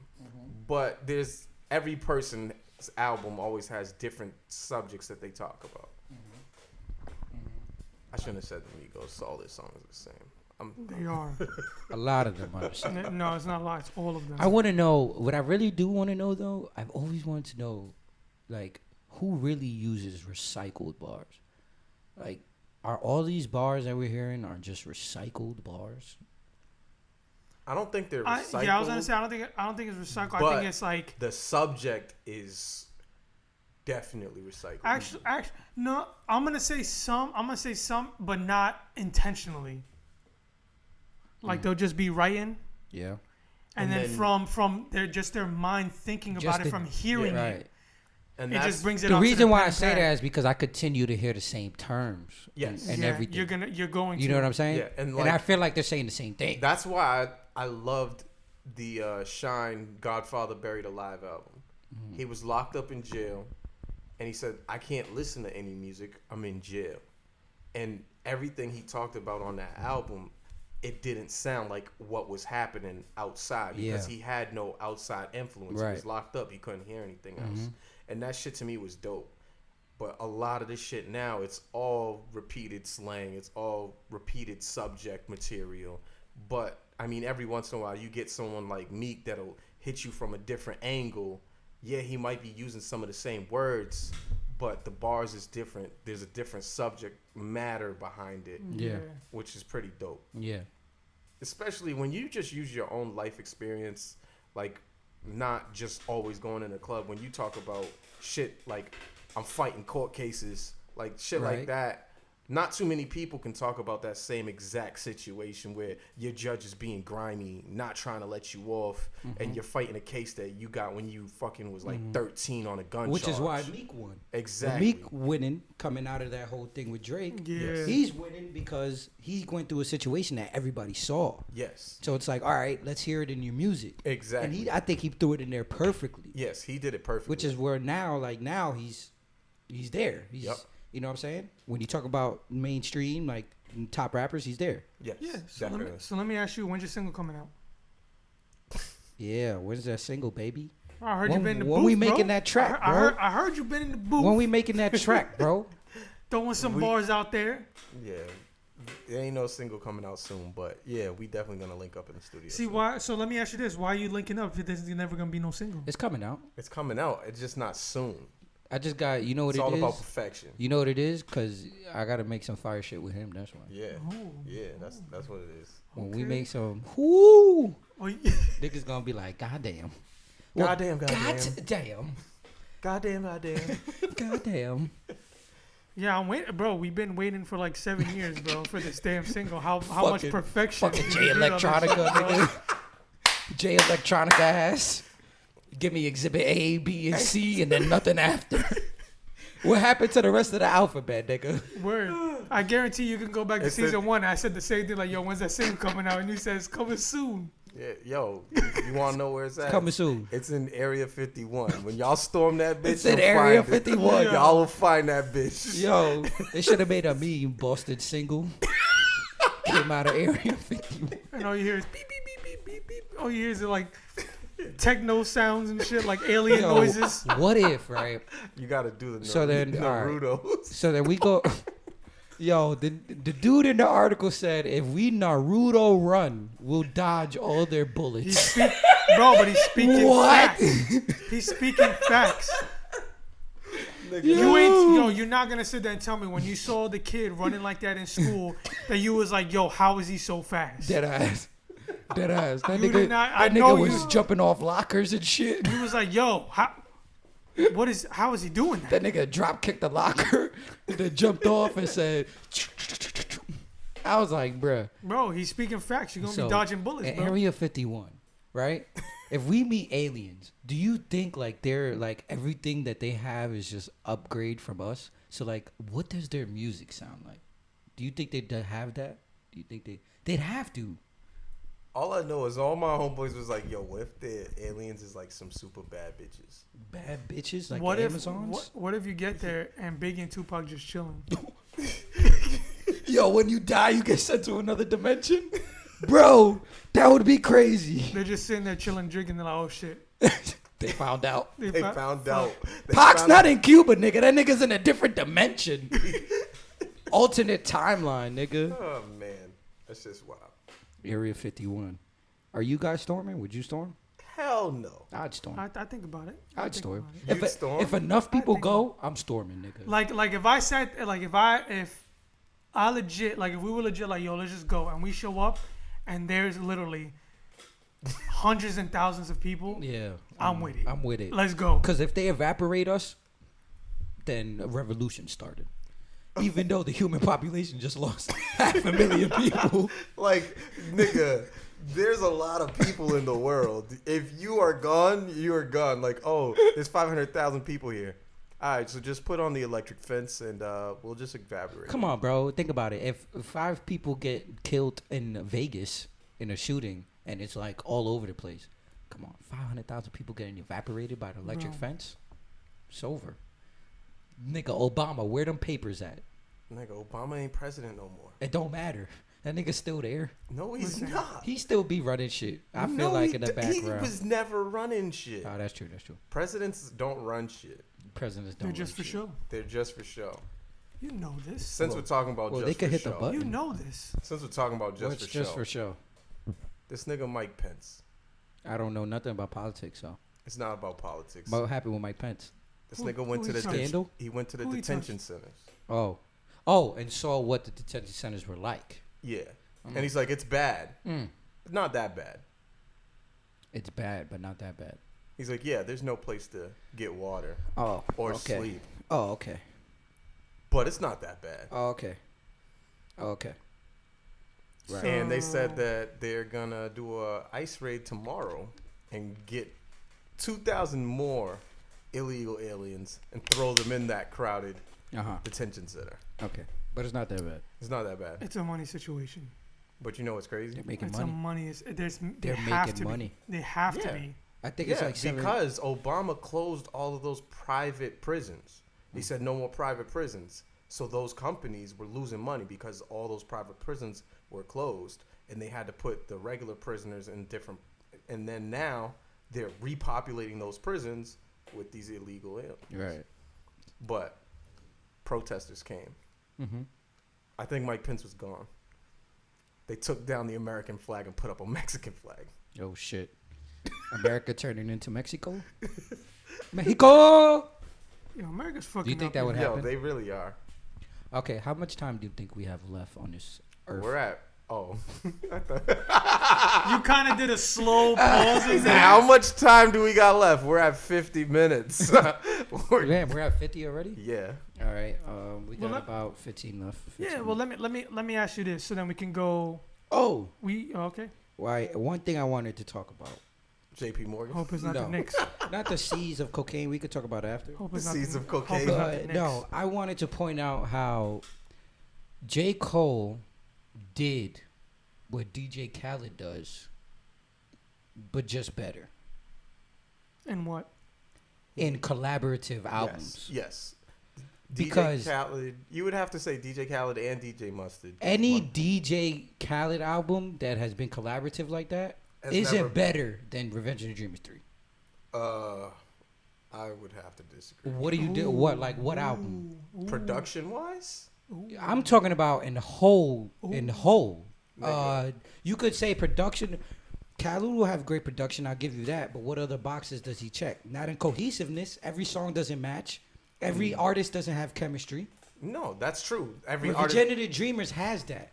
but there's every person's album always has different subjects that they talk about. I shouldn't have said the Migos. All their songs are the same. They are. A lot of them are. No, it's not a lot. It's all of them. I want to know, what I really do want to know, though, I've always wanted to know, like, who really uses recycled bars? Like, are all these bars that we're hearing are just recycled bars? I don't think they're recycled. Yeah, I was gonna say I don't think it's recycled. I But think it's like the subject is definitely recycled. actually no. I'm gonna say some, but not intentionally. Like they'll just be writing, Yeah. and then from their mind thinking about it the- from hearing yeah, it. Right. and It that's just brings it The up to reason why pen I and say pad. that is because I continue to hear the same terms. Yes. And Yeah, everything. you're going. You to. know what I'm saying? Yeah, and and like- I feel like they're saying the same thing. That's why I loved the Shine Godfather Buried Alive album. He was locked up in jail, and he said, "I can't listen to any music. I'm in jail." And everything he talked about on that album, it didn't sound like what was happening outside because Yeah. he had no outside influence. He Right. was locked up. He couldn't hear anything else. And that shit to me was dope. But a lot of this shit now, it's all repeated slang. It's all repeated subject material. But, I mean, every once in a while, you get someone like Meek that'll hit you from a different angle. Yeah, he might be using some of the same words, but the bars is different. There's a different subject matter behind it, Yeah. which is pretty dope. Yeah. Especially when you just use your own life experience, like not just always going in a club. When you talk about shit like I'm fighting court cases, like shit Right. like that, not too many people can talk about that same exact situation where your judge is being grimy, not trying to let you off, and you're fighting a case that you got when you fucking was like 13 on a gun Which charge. is why Meek won. Exactly. Meek winning, coming out of that whole thing with Drake. Yeah. He's winning because he went through a situation that everybody saw. Yes. So it's like, all right, let's hear it in your music. Exactly. And I think he threw it in there perfectly. Yes, he did it perfectly. Which is where now he's there. He's, Yep. you know what I'm saying? When you talk about mainstream, like top rappers, he's there. yes, Yeah. So definitely. let me ask you, when's your single coming out? Yeah, when's that single, baby? I heard you When- been in the when booth, we bro. making that track, bro? I heard you been in the booth. When we making that track, bro? Throwing some bars out there. Yeah. There ain't no single coming out soon, but yeah, we definitely gonna link up in the studio. See soon. why? So let me ask you this: why are you linking up if there's never gonna be no single? It's coming out. It's coming out. It's just not soon. I just got, you know what It's it all is? about perfection. You know what it is? Because I got to make some fire shit with him. That's why. Yeah. Oh. Yeah, that's what it is. When we Okay. make some, whoo, Oh, yeah. niggas gonna be like, goddamn. Goddamn. Goddamn. Goddamn. Goddamn. Yeah, I'm waiting, bro. We've been waiting for like 7 years, bro, for this damn single. How much Fucking- perfection? Fucking did J you do on this Electronica, shit, bro? nigga. J Electronica ass. Give me exhibit A, B, and C, and then nothing after. What happened to the rest of the alphabet, nigga? Word. I guarantee you can go back to It said- season 1. I said the same thing, like, yo, when's that single coming out? And you said it's coming soon. Yeah, yo, you want to know where it's at? Coming soon. It's in Area 51. When y'all storm that bitch, It's in you'll Area find it. 51. Y'all will find that bitch. Yo, they should have made a meme, Boston single. Came out of Area 51. And all you hear is beep, beep, beep, beep, beep, beep. All you hear is like techno sounds and shit, like alien Yo, noises. what if, right? You got to do the So then, Naruto. So then we go. Yo, the dude in the article said if we Naruto run, we'll dodge all their bullets. Bro, but he's speaking What? facts. He's speaking facts. Nigga, You ain't, yo, you're not gonna sit there and tell me when you saw the kid running like that in school that you was like, yo, how is he so fast? Dead ass. That You did not- I that know nigga you- was jumping off lockers and shit. You was like, yo, how is he doing that? That nigga drop kicked the locker, then jumped off and said. I was like, bruh. Bro, he's speaking facts. You're gonna So, be dodging bullets, in bro. Area 51, right? If we meet aliens, do you think like they're like everything that they have is just upgrade from us? So like, what does their music sound like? Do you think they'd have that? Do you think they'd have to? all I know is all my homeboys was like, yo, what if the aliens is like some super bad bitches? Bad bitches like what the if Amazons? what if you get there and Biggie and Tupac just chilling? Yo, when you die, you get sent to another dimension? Bro, that would be crazy. They're just sitting there chilling, drinking. They're like, oh shit. They found out. They found out. They Pac's found not out- in Cuba, nigga. That nigga's in a different dimension. Alternate timeline, nigga. Oh man, that's just wild. Area 51. Are you guys storming? Would you storm? Hell no. I'd storm. I think about it. I'd think storm. about it. You'd storm? If enough people think- go, I'm storming, nigga. Like if I said if I legit like if we were legit like yo let's just go and we show up and there's literally hundreds and thousands of people, Yeah. I'm with it. I'm with it. Let's go. Because if they evaporate us, then a revolution started. Even though the human population just lost 500,000 people. Like, nigga, there's a lot of people in the world. If you are gone, you are gone. Like, oh, there's 500,000 people here. All right, so just put on the electric fence and we'll just evaporate. Come on, bro. Think about it. If 5 people get killed in Vegas in a shooting and it's like all over the place, come on, 500,000 people getting evaporated by the electric Bro. fence? It's over. Nigga, Obama, where them papers at? Nigga, Obama ain't president no more. It don't matter. That nigga's still there. No, he's not. He still be running shit. I feel No, like he in the d- background. He was never running shit. Oh, that's true. That's true. Presidents don't run shit. Presidents don't. They're just run for shit. show. They're just for show. You know this. Since we're talking about well, just they could for hit the show. button. You know this. Since we're talking about just What's for just show. for show? This nigga Mike Pence. I don't know nothing about politics, so. It's not about politics. What happened with Mike Pence? This Who- nigga went who to he the touched? Scandal? he went to the Who he detention centers. Oh, and saw what the detention centers were like. Yeah. And he's like, it's bad. But not that bad. It's bad, but not that bad. He's like, yeah, there's no place to get water Oh, or okay. sleep. Oh, okay. But it's not that bad. Oh, okay. Oh, okay. Right. And they said that they're gonna do a ICE raid tomorrow and get 2,000 more illegal aliens and throw them in that crowded detention center. Okay, but it's not that bad. It's not that bad. It's a money situation. But you know what's crazy? They're making It's money. a money. They They're have making to money. Be. They have to Yeah. be. I think it's like because Obama closed all of those private prisons. He said no more private prisons. So those companies were losing money because all those private prisons were closed, and they had to put the regular prisoners in different. And then now they're repopulating those prisons with these illegal aliens. Right. But protesters came. Mm-hmm. I think Mike Pence was gone. They took down the American flag and put up a Mexican flag. Oh shit! America turning into Mexico. Mexico. Yo, America's fucking. Do you think up that would here. happen? Yo, they really are. Okay, how much time do you think we have left on this earth? We're at. Oh. You kind of did a slow pause. How much time do we got left? We're at 50 minutes. Man, we're at 50 already. Yeah. All right. We got Well, about 15 left. 15 Yeah. Well, let me ask you this, so then we can go. Oh. Okay. Why? One thing I wanted to talk about. JP Morgan. Hope it's not No. the Knicks. Not the seas of cocaine. We could talk about it after. Hope The it's not seeds the, of cocaine. Hope it's not the Knicks. No, I wanted to point out how J. Cole did what DJ Khaled does, but just better And what? in collaborative albums. Yes. Because- DJ Khaled, you would have to say DJ Khaled and DJ Mustard. Any DJ Khaled album that has been collaborative like that Has isn't never- better than Revenge of the Dreamers 3. I would have to disagree. What do you do? What album? Production wise? I'm talking about in whole. Nigga. You could say production. Khaled will have great production. I'll give you that. But what other boxes does he check? Not in cohesiveness. Every song doesn't match. Every artist doesn't have chemistry. No, that's true. Every Revenge artist. of the Dreamers has that.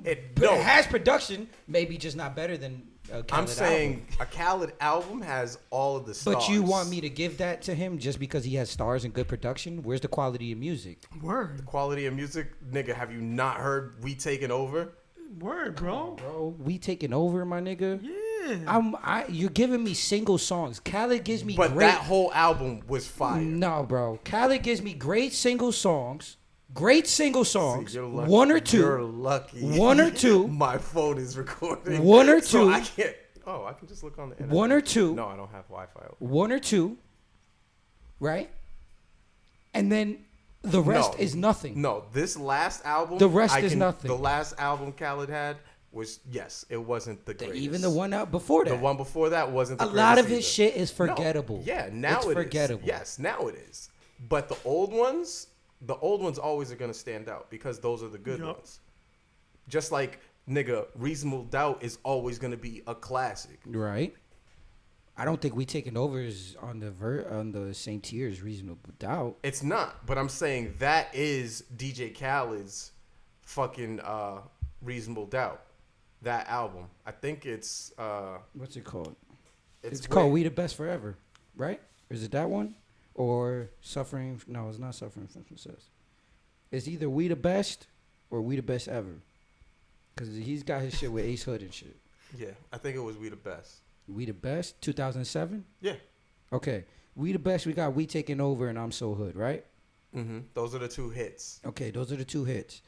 It, But no, it has production. Maybe just not better than a Khaled I'm saying album. a Khaled album has all of the stars. But you want me to give that to him just because he has stars and good production? Where's the quality of music? Word. Quality of music? Nigga, have you not heard We Taking Over? Word, bro. Bro, we taking over, my nigga. Yeah. You're giving me single songs. Khaled gives me But great. that whole album was fire. No, bro. Khaled gives me great single songs. Great single songs. See, you're lucky. One or two. You're lucky. One or two. My phone is recording. One or So two. I can't. Oh, I can just look on the internet. One or two. No, I don't have Wi-Fi. One or two. Right? And then the rest No. is nothing. No, this last album. The rest is nothing. The last album Khaled had was, yes, it wasn't the greatest. Even the one out before that. The one before that wasn't the a greatest. lot of his either. shit is No. forgettable. Yeah, now it's it is. forgettable. Yes, now it is. But the old ones always are gonna stand out because those are the good Yup. ones. Just like nigga, Reasonable Doubt is always gonna be a classic. Right? I don't think We Taking Over is on the same tier as Reasonable Doubt. It's not, but I'm saying that is DJ Khaled's fucking Reasonable Doubt. That album. I think it's What's it called? it's It's called way- We the Best Forever, right? Is it that one? Or Suffering? No, it's not Suffering from Success. It's either We the Best or We the Best Ever. Because he's got his shit with Ace Hood and shit. Yeah, I think it was We the Best. We the Best, 2007? Yeah. Okay. We the Best, we got We Taking Over and I'm So Hood, right? Mm-hmm. Those are the two hits. Okay, those are the two hits.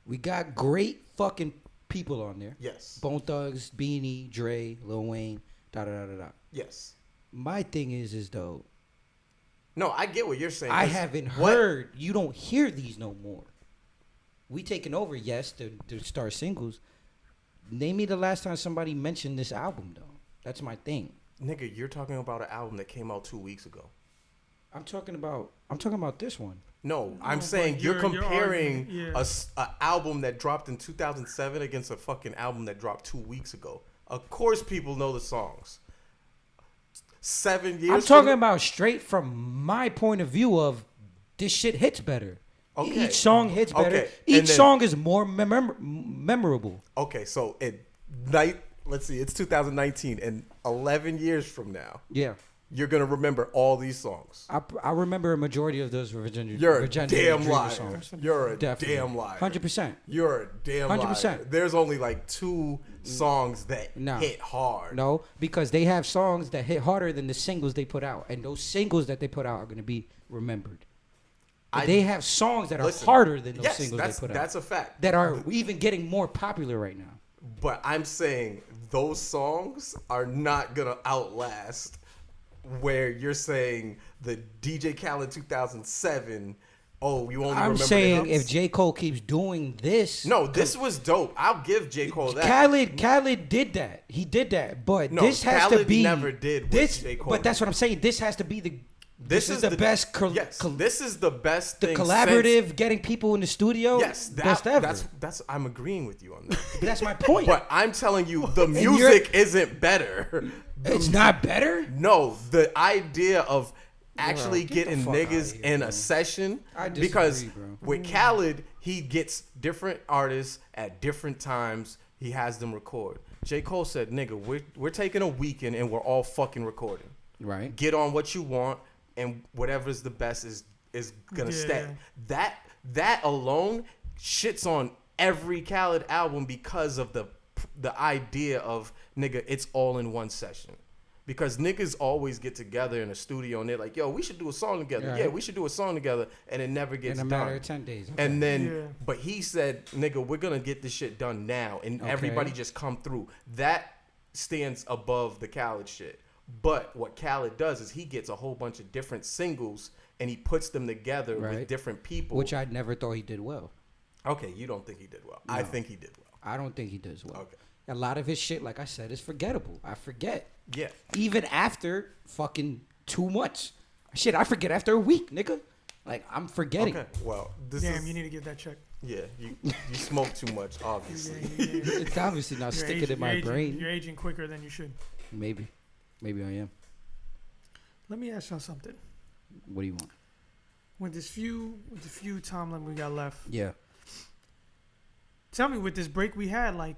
We got great fucking people on there. Yes. Bone Thugs, Beanie, Dre, Lil Wayne, da-da-da-da-da. Yes. My thing is though, No, I get what you're saying. I 'cause haven't what- heard. You don't hear these no more. We Taking Over, yes, the star singles. Name me the last time somebody mentioned this album though. That's my thing. Nigga, you're talking about an album that came out 2 weeks ago. I'm talking about this one. No, I'm but saying you're you're comparing arguing, yeah. a album that dropped in 2007 against a fucking album that dropped 2 weeks ago. Of course, people know the songs. 7 years. I'm talking about straight from my point of view of this shit hits better. Okay. Each song hits better. Okay, Each and then- song is more memorable. Okay, so let's see, it's 2019, and 11 years from now, Yeah. you're gonna remember all these songs. I remember a majority of those Virginia. You're a Virginia damn Dreamer liar. songs. You're a Definitely. damn liar. 100%. You're a damn 100%. liar. There's only like 2 songs that hit hard. No, because they have songs that hit harder than the singles they put out, and those singles that they put out are going to be remembered. They have songs that are harder than those singles they put out. That's a fact. That are even getting more popular right now. But I'm saying those songs are not gonna outlast where you're saying the DJ Khaled 2007. Oh, you only remember. I'm saying if J. Cole keeps doing this. No, this was dope. I'll give J. Cole that. Khaled did that. He did that. But No, this has Khaled to be. never did this. J. Cole But that's what I'm saying. This has to be the. This is the best. This is the best the thing. collaborative, getting people in the studio. Yes, best ever. That's. I'm agreeing with you on that. That's my point. But I'm telling you, the music isn't better. It's not better. No, the idea of actually Get the getting fuck niggas outta here, in bro. a session, I disagree, because bro. with Khaled, he gets different artists at different times. He has them record. J. Cole said, "Nigga, we're taking a weekend and we're all fucking recording. Right. Get on what you want, and whatever's the best is gonna stay." That alone shits on every Khaled album because of the idea of, nigga, it's all in one session. Because niggas always get together in a studio and they're like, yo, we should do a song together. Right. Yeah, we should do a song together. And it never gets In a done. matter of 10 days. Okay. And then, but he said, nigga, we're going to get this shit done now. And everybody just come through. That stands above the Khaled shit. But what Khaled does is he gets a whole bunch of different singles and he puts them together with different people. Which I never thought he did well. Okay, you don't think he did well. No. I think he did well. I don't think he does well. Okay. A lot of his shit, like I said, is forgettable. I forget. Yeah. Even after fucking 2 months. Shit, I forget after a week, nigga. Like, I'm forgetting. Okay, well, this Damn, is... you need to get that checked. Yeah, you smoke too much, obviously. It's obviously not sticking in my brain. You're aging quicker than you should. Maybe I am. Let me ask y'all something. What do you want? With the few time limit we got left, Yeah. tell me, with this break we had, like,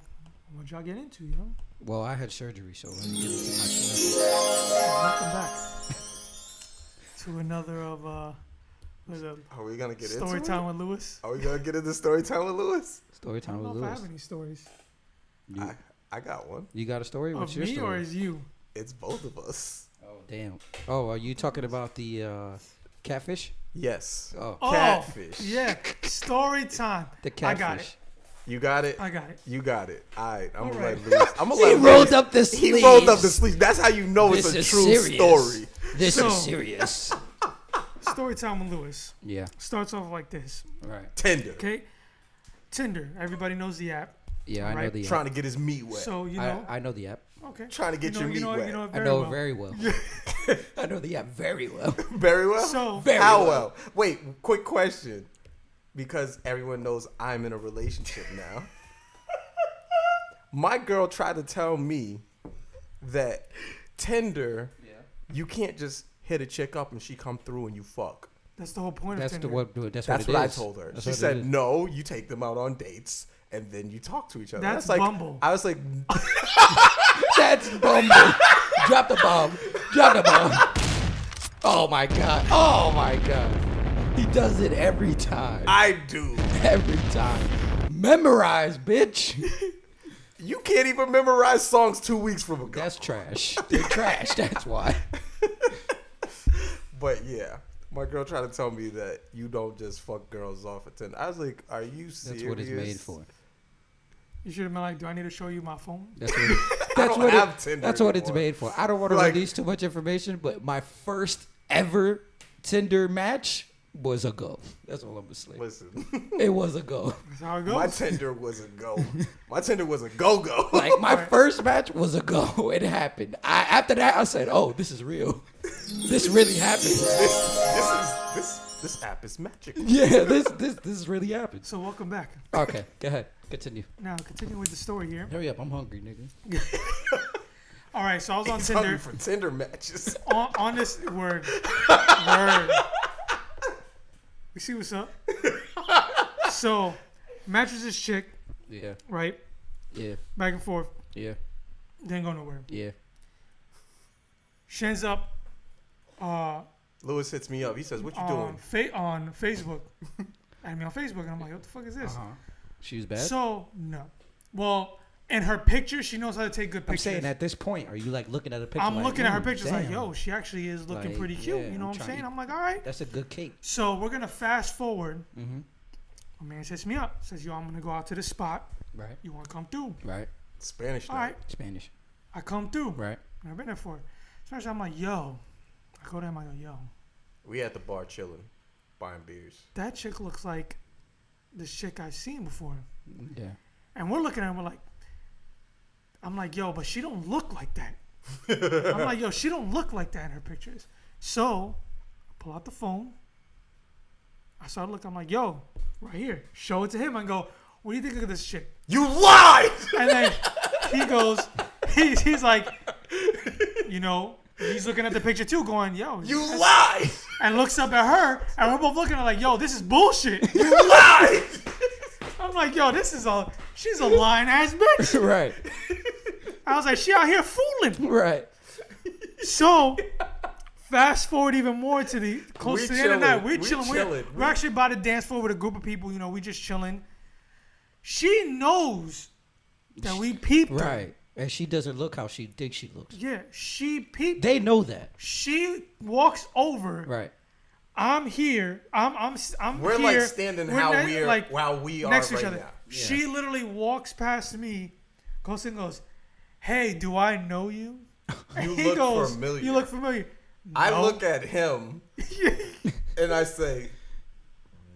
what y'all get into, yo? Well, I had surgery, so let me get into my shit. Welcome back to another of Are we gonna get story into time it? with Lewis. Are we gonna get into story time with Lewis? Story I time don't with know if I Lewis. have any stories. I got one. You got a story? What's Of your me story? or is you? It's both of us. Oh, damn. Oh, are you talking about the catfish? Yes. Oh, Catfish. Yeah, story time. the catfish. I got it. You got it. I got it. You got it. All right. I'm gonna All right. let Lewis. I'm gonna He let rolled Lewis- up the sleeves. He rolled up the sleeves. That's how you know This it's a is true serious. story. This So- is serious. Story time with Lewis. Yeah. Starts off like this. Right. Tender. Okay, Tinder. Everybody knows the app. Yeah, I know Right. the app. Trying to get his meat wet. So you know. I know the app. Okay. Trying to get your meat wet. You know it I very know well. it very well. I know the app very well. Very well. So Very How well. well? Wait. Quick question. Because everyone knows I'm in a relationship now. My girl tried to tell me that Tinder, you can't just hit a chick up and she come through and you fuck. that's the whole point That's of the Tinder. what. That's That's what what it I is. told her. That's She what it said, is. no, you take them out on dates and then you talk to each other. That's like, Bumble. I was like, That's Bumble. Drop the bomb. Drop the bomb. Oh my god. Oh my god. He does it every time. I do. Every time. Memorize, bitch. You can't even memorize songs 2 weeks from ago. That's trash. They're trash. That's why. But yeah, my girl tried to tell me that you don't just fuck girls off at Tinder. I was like, are you serious? That's what it's made for. You should have been like, do I need to show you my phone? That's what. It, I that's don't what. have It, Tinder that's what it's anymore. made for. I don't want to Like- release too much information, but my first ever Tinder match was a go. That's all I'm gonna say. Listen, It was a go. That's how it goes. my Tinder was a go. My Tinder was a go-go. Like my first match was a go. It happened. After that, I said, "Oh, this is real. This really happened." This app is magic. Yeah, this really happened. So welcome back. Okay, go ahead. Continue. Now continuing with the story here. Hurry up, I'm hungry, nigga. All right, so I was on He's hungry Tinder. for Tinder matches. On this word. We see what's up. So, matches this chick, Yeah, right? yeah, Back and forth. yeah, Didn't go nowhere. yeah. She ends up Lewis hits me up. He says, "What you on doing?" on Facebook. Add me on Facebook, and I'm like, what the fuck is this? She was bad. So no. Well, in her picture, she knows how to take good I'm pictures. saying at this point, are you like looking at a picture? I'm like, looking at her "Ooh, pictures like, damn, yo, she actually is looking Like, pretty cute. yeah, You know I'm what I'm saying? trying- I'm like, all right. That's a good cake. So we're gonna fast forward. Mm-hmm. My man sets me up. Says, yo, I'm gonna go out to this spot. Right. You wanna come through? Right. Spanish All night. right. Spanish. I come through. Right. I've been there for it. Especially, I'm like, yo. I go there. I'm like, yo. We at the bar chilling, buying beers. That chick looks like this chick I've seen before. Yeah. And we're looking at her. We're like, I'm like, yo, but she don't look like that. I'm like, yo, she don't look like that in her pictures. So, I pull out the phone. I started looking. I'm like, yo, right here. Show it to him and go, what do you think of this chick? You lied. And then he goes, he's like, you know, he's looking at the picture too, going, yo. You lied. And looks up at her, and we're both looking at her like, yo, this is bullshit. You lied. I'm like, yo, she's a lying ass bitch. Right. I was like, she out here fooling. Right. So, fast forward even more to the close to the end of the night. We We're chilling. chilling. We're actually about to dance floor with a group of people. You know, we just chilling. She knows that we peeped her. Right. And she doesn't look how she thinks she looks. Yeah, she peeped. They know that. She walks over. Right. I'm here. I'm We're here. like standing We're how like we are next to each right other. now. She literally walks past me, goes and goes, "Hey, do I know you?" You He look goes, familiar. "You look familiar." I No. look at him and I say,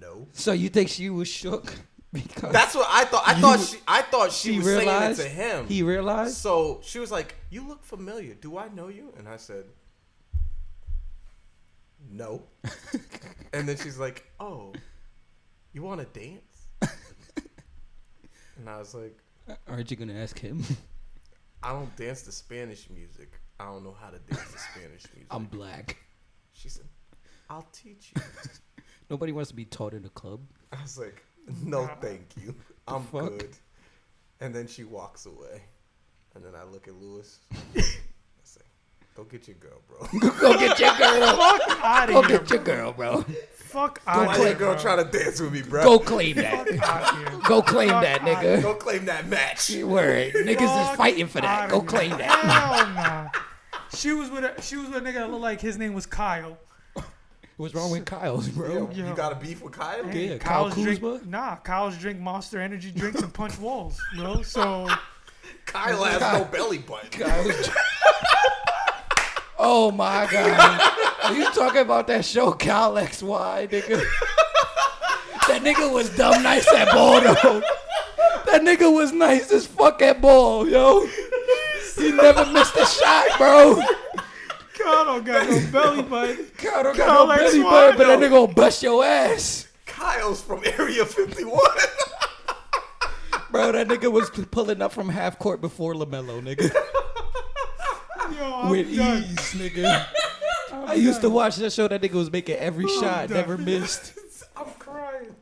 "No." So you think she was shook? Because That's what I thought. I thought she was realized saying it to him. He realized? So she was like, "You look familiar. Do I know you?" And I said, "No." And then she's like, "Oh, you want to dance?" And I was like, Aren't you going to ask him? "I don't dance to Spanish music. I don't know how to dance to Spanish music." I'm black. She said, "I'll teach you." Nobody wants to be taught in a club. I was like, "No, thank you. I'm fuck? good." And then she walks away. And then I look at Lewis. I say, "Go get your girl, bro." Go get your girl. Fuck out Go of here. get your girl, bro. Fuck Why out of your here. girl bro. trying to dance with me, bro? Go claim that. Fuck out here. Go claim Fuck that, outta nigga. Go claim that match. Word. Niggas is Fuck fighting for that. outta Go here. claim that. Hell nah. She was with a nigga that looked like his name was Kyle. What's wrong with Kyle's, bro? Yeah, you got a beef with Kyle? Yeah, Kyle Kuzma? Kyle's drink Monster Energy drinks and punch walls, bro. So Kyle has no belly button. Kyle's Oh my god. Are you talking about that show Kyle XY, nigga? That nigga was dumb nice at ball though. That nigga was nice as fuck at ball, yo. He never missed a shot, bro. Kyle don't got no belly button. Kyle don't Kyle got no belly XY, button, but that yo. nigga gonna bust your ass. Kyle's from Area 51. Bro, that nigga was pulling up from half court before LaMelo, nigga. Yo, I'm With done. ease, nigga. I used to watch that show. That nigga was making every shot, done. never missed. I'm crying.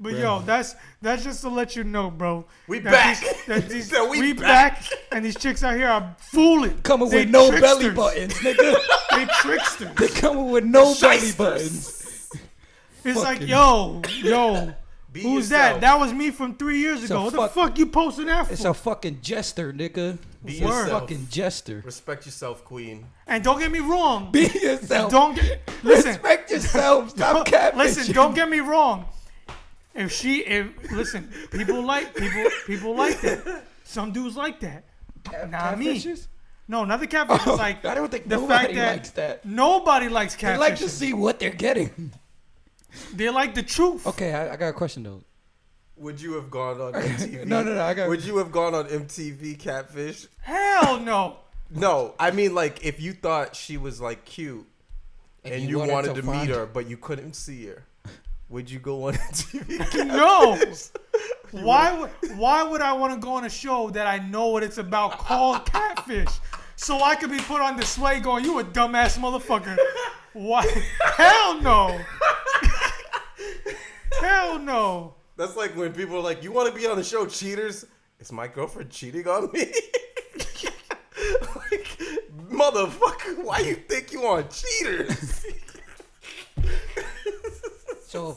But Bro. yo, that's just to let you know, bro. We that back. that We we back. back, and these chicks out here are fooling. Coming They with no belly tricksters. buttons, nigga. They tricksters. They coming with no belly Shysters. buttons. It's like, Fucking- yo, Be who's yourself. that? That was me from 3 years a ago. What the fuck- fuck you posting that It's for? a fucking jester, nigga. Be It's a yourself. fucking jester. Respect yourself, queen. And don't get me wrong. Be yourself. Don't get listen. Respect yourself. Stop catfishing. Listen, don't get me wrong. Listen, people like that. Some dudes like that. Not me. Catfishes? No, not the catfish. It's like I don't think the nobody fact that likes that. nobody likes They catfish. like to see what they're getting. They like the truth. Okay, I got a question though. Would you have gone on MTV? No, I got. Would you have gone on MTV Catfish? Hell no. No, I mean like if you thought she was like cute and you wanted to meet find her but you couldn't see her, would you go on MTV? No. Why would I want to go on a show that I know what it's about called Catfish? So I could be put on display going, you a dumbass motherfucker. Why? Hell no. Hell no. That's like when people are like, "You want to be on the show Cheaters?" Is my girlfriend cheating on me? Like, Motherfucker, why you think you on cheaters? So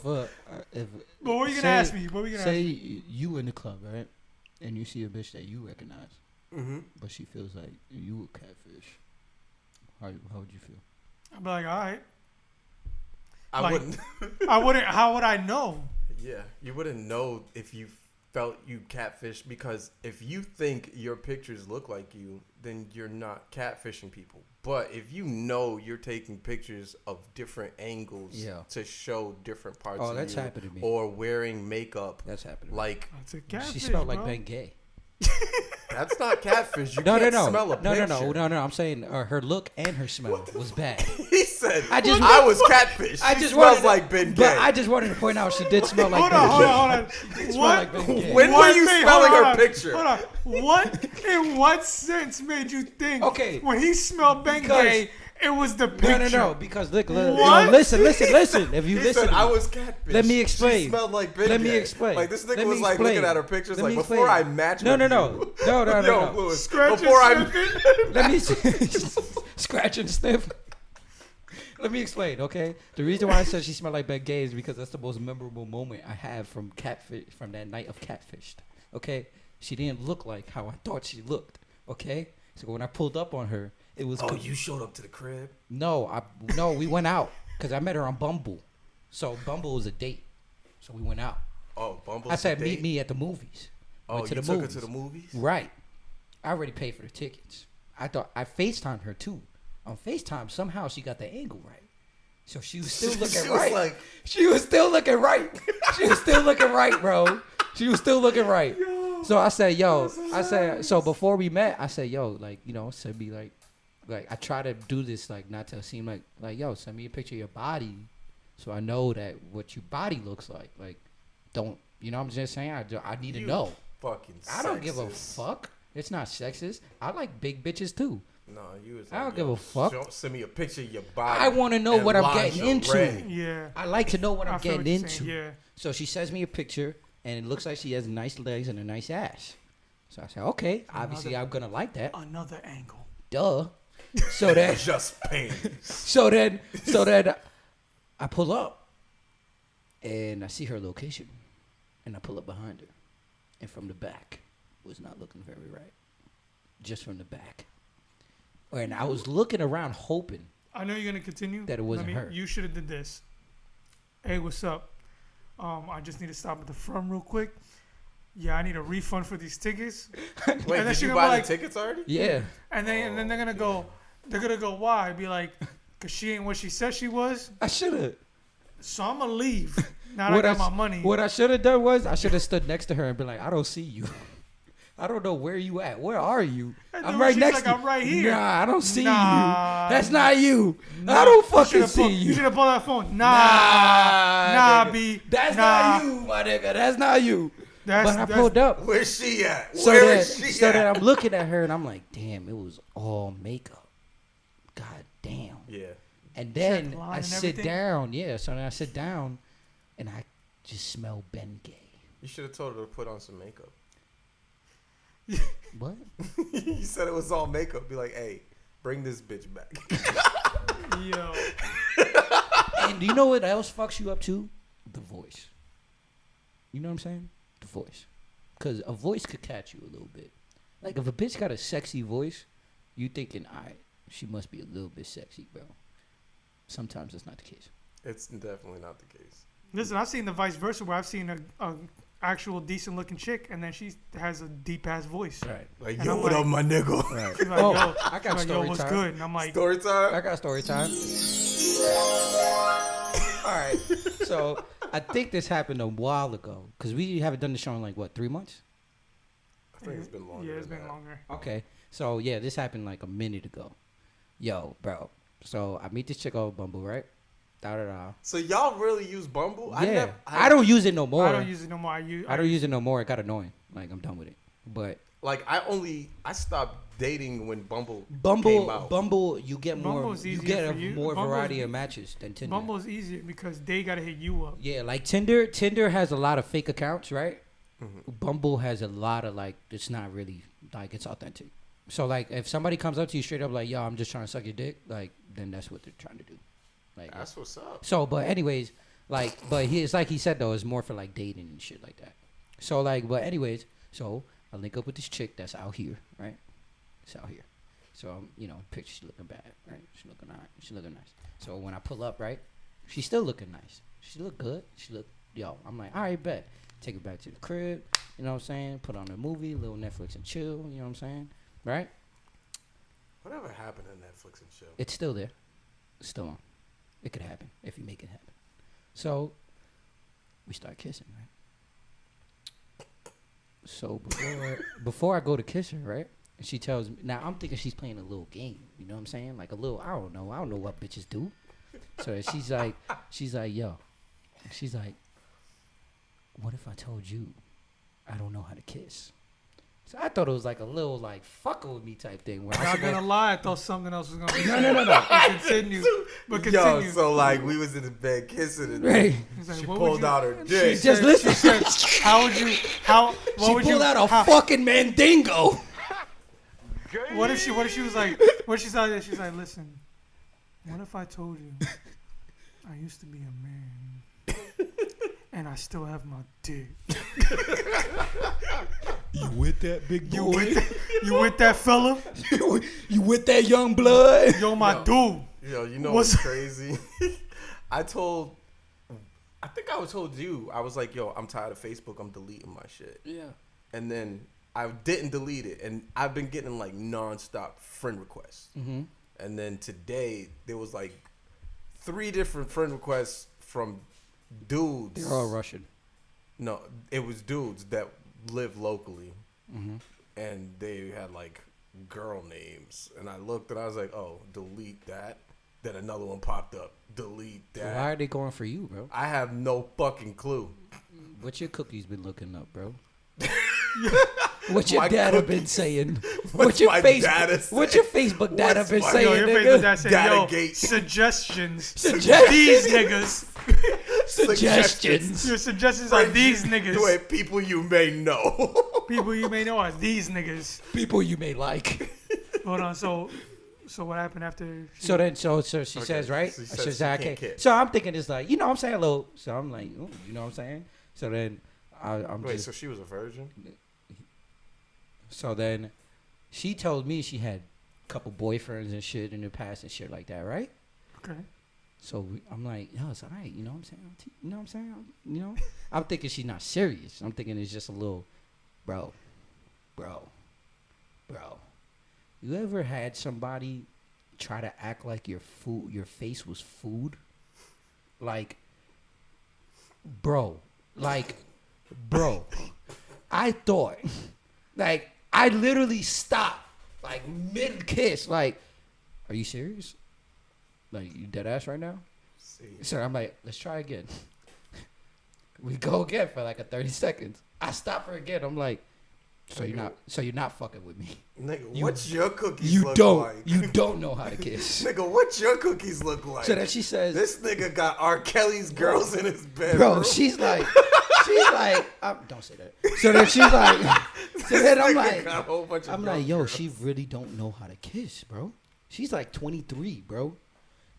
if But what are you gonna ask me? What are you gonna say ask me? you in the club, right? And you see a bitch that you recognize, Mm-hmm. but she feels like you a catfish. How would you feel? I'd be like, all right. I Like- wouldn't. I wouldn't. How would I know? Yeah, you wouldn't know if you felt you catfish, because if you think your pictures look like you, then you're not catfishing people. But if you know you're taking pictures of different angles Yeah. to show different parts Oh, of that's you, happened to me. or wearing makeup, That's happening. like It's a catfish, She smelled like bro. Ben Gay. that's not catfish. You No, can't no, smell a no, no, picture. no. I'm saying her look and her smell was bad. He said, I was catfish. I She just smells wanted, like Ben Gay. but I just wanted to point out she did smell like Hold Ben on, hold Gay. on, hold on. Smell What? like Ben Gay. When were you Wait, smelling hold her on, picture? Hold on. What? In what sense made you think? Okay. When he smelled Ben Because- Gay, it was the picture. No, because look, What? listen. If you He listen, said, to me, I was catfish. Let me She explain. smelled like Ben Let me Gay. explain. Like, this nigga Let me was like explain. looking at her pictures Let like, me before explain. I match No, with no, you. no, Yo, Louis, Scratch before I and sniff. let me scratch and sniff. Let me explain, okay? The reason why I said she smelled like Ben Gay is because that's the most memorable moment I have from that night of Catfished. Okay, she didn't look like how I thought she looked. Okay, so when I pulled up on her, it was you showed up to the crib? no, we went out because I met her on Bumble. So Bumble was a date, so we went out. Oh, Bumble. I said meet me at the movies. Oh, Went to you the took movies. her to the movies? Right. I already paid for the tickets. I thought I FaceTimed her too. On FaceTime, somehow she got the angle right. So she was still looking She was right. like- She was still looking right. She was still looking right, bro. She was still looking right. So I said, so before we met, I said, yo, like, send me like I try to do this like not to seem like, yo, send me a picture of your body so I know that what your body looks like. Like, don't, I'm just saying, I need to know. Fucking I don't give a sexist. fuck. It's not sexist. I like big bitches too. No, you was I don't like, give yo, a fuck. Don't send me a picture of your body. I want to know and what I'm getting lingerie. into. Yeah. I like to know what I I'm feel getting what you're into. saying, yeah. So she sends me a picture, and it looks like she has nice legs and a nice ass. So I said, okay, obviously I'm gonna like that. Another angle. Duh. So then, Just pain. so then, I pull up, and I see her location, and I pull up behind her, and from the back, was not looking very right. Just from the back, and I was looking around hoping. I know you're gonna continue. That it wasn't her. You should have did this. Hey, what's up? I just need to stop at the front real quick. Yeah, I need a refund for these tickets. Wait, And then did she you gonna be buy like- the tickets already? Yeah. And then they're gonna go. Why? Be like, cause she ain't what she said she was. I should have. So I'm gonna leave. Now that I got my money. What I should have done was I should have stood next to her and been like, I don't see you. I don't know where you at. Where are you? And I'm then right she's next like, to you. I'm right here. Nah, I don't see Nah. you. That's not you. I don't fucking should've see pulled- you. You should have pulled that phone. Nah, Nah, nigga. B. That's nah. not you, my nigga. That's not you. That's, But I that's- pulled up. Where's she at? So Where then, is she so at? then I'm looking at her and I'm like, damn, it was all makeup. God damn. Yeah. And She had then the line I and sit everything? down. Yeah, so then I sit down and I just smell Ben Gay. You should have told her to put on some makeup. What? You said it was all makeup. Be like, hey, bring this bitch back. Yo. And do you know what else fucks you up too? The voice. You know what I'm saying? The voice. Because a voice could catch you a little bit. Like if a bitch got a sexy voice, you thinking, alright, she must be a little bit sexy, bro. Sometimes that's not the case. It's definitely not the case. Listen, I've seen the vice versa where I've seen a actual decent looking chick and then she has a deep ass voice. Right. Like, And yo, I'm what like- up, my nigga? Right. She's like, Oh, yo, I got she's like, yo, story what's time. good? And I'm like, Story time? I got story time. Alright. So I think this happened a while ago. Because we haven't done the show in like what, 3 months? I think it's been longer. yeah, it's than been that. longer. Okay. So yeah, this happened like a minute ago. Yo, bro. So I meet this chick over Bumble, right? Da. So y'all really use Bumble? Yeah. I don't use it no more. I don't use it no more. I don't use it no more. It got annoying. Like I'm done with it. But Like, I stopped dating when Bumble came out. Bumble, you get more. Bumble's You easier get a for you. more Bumble's variety e- of matches than Tinder. Bumble's easier because they gotta hit you up. Yeah, like Tinder. Tinder has a lot of fake accounts, right? Mm-hmm. Bumble has a lot of like. It's not really like it's authentic. So like, if somebody comes up to you straight up like, "Yo, I'm just trying to suck your dick," like, then that's what they're trying to do. Like, That's what's up. so, but anyways, like, but it's like he said though, it's more for like dating and shit like that. So like, but anyways, so I link up with this chick that's out here, right? It's out here. So picture she looking bad, right? She looking alright. She looking nice. So when I pull up, right, she's still looking nice. She look good. I'm like, all right, bet. Take her back to the crib. You know what I'm saying? Put on a movie, little Netflix and chill. You know what I'm saying? Right? Whatever happened to Netflix and chill? It's still there. It's still on. It could happen if you make it happen. So we start kissing, right? So before I go to kiss her, right? And she tells me, now I'm thinking she's playing a little game. You know what I'm saying? Like a little, I don't know what bitches do. So she's like, yo. She's like, what if I told you I don't know how to kiss? So I thought it was like a little like fucking with me type thing. Where Not gonna lie, I thought something else was gonna be. No. But continue. Yo, so like we was in the bed kissing and Right. Like, she what pulled would you- out her dick. Just listen. She said, "How would you? What She would you? pulled out a how- fucking mandingo. What if she was like? What if she's like? She's like, listen. What if I told you I used to be a man and I still have my dick? You with that big You with that fella? You with that young blood? Yo, my dude. Yo, you know What's- what's crazy? I think I told you, I was like, yo, I'm tired of Facebook. I'm deleting my shit. Yeah. And then I didn't delete it. And I've been getting like nonstop friend requests. Mm-hmm. And then today, there was like 3 different friend requests from dudes. They're all Russian. No, it was dudes that live locally. Mm-hmm. And they had like girl names. And I looked and I was like, oh, delete that. Then another one popped up. Delete that. Why are they going for you, bro? I have no fucking clue. What your cookies been looking up, bro? What your My data cookies. been saying? What's my data saying? What your Facebook data What's been my- saying, Yo, your nigga? Facebook that said, yo, Datagate. suggestions. Suggestions. These niggas. Suggestions. Your suggestions are these niggas. Wait, people you may know. People you may know are these niggas. People you may like. Hold on, so what happened after? So she says, right? She She says says, she I can't can't. kiss. So I'm thinking it's like, you know what I'm saying? A little. So I'm like, ooh, you know what I'm saying? So then I'm Wait, just. so she was a virgin? So then she told me she had a couple boyfriends and shit in the past and shit like that, right? Okay. So I'm like, yo, it's all right. You know what I'm saying? You know what I'm saying? You know? I'm thinking she's not serious. I'm thinking it's just a little, bro. You ever had somebody try to act like your face was food? Like, bro. I thought, like, I literally stopped, like, mid-kiss. Like, are you serious? Like, you dead ass right now? See. So I'm like, let's try again. We go again for like a 30 seconds. I stop her again. I'm like, so you're not fucking with me. Nigga, what's your cookies You look don't like? you don't know how to kiss. Nigga, what's your cookies look like? So then she says, This nigga got R. Kelly's girls in his bed. bro, she's like, don't say that. So then she's like, so then I'm Nigga like, got a whole bunch of I'm girl like, yo, girls. she really don't know how to kiss, bro. She's like 23, bro.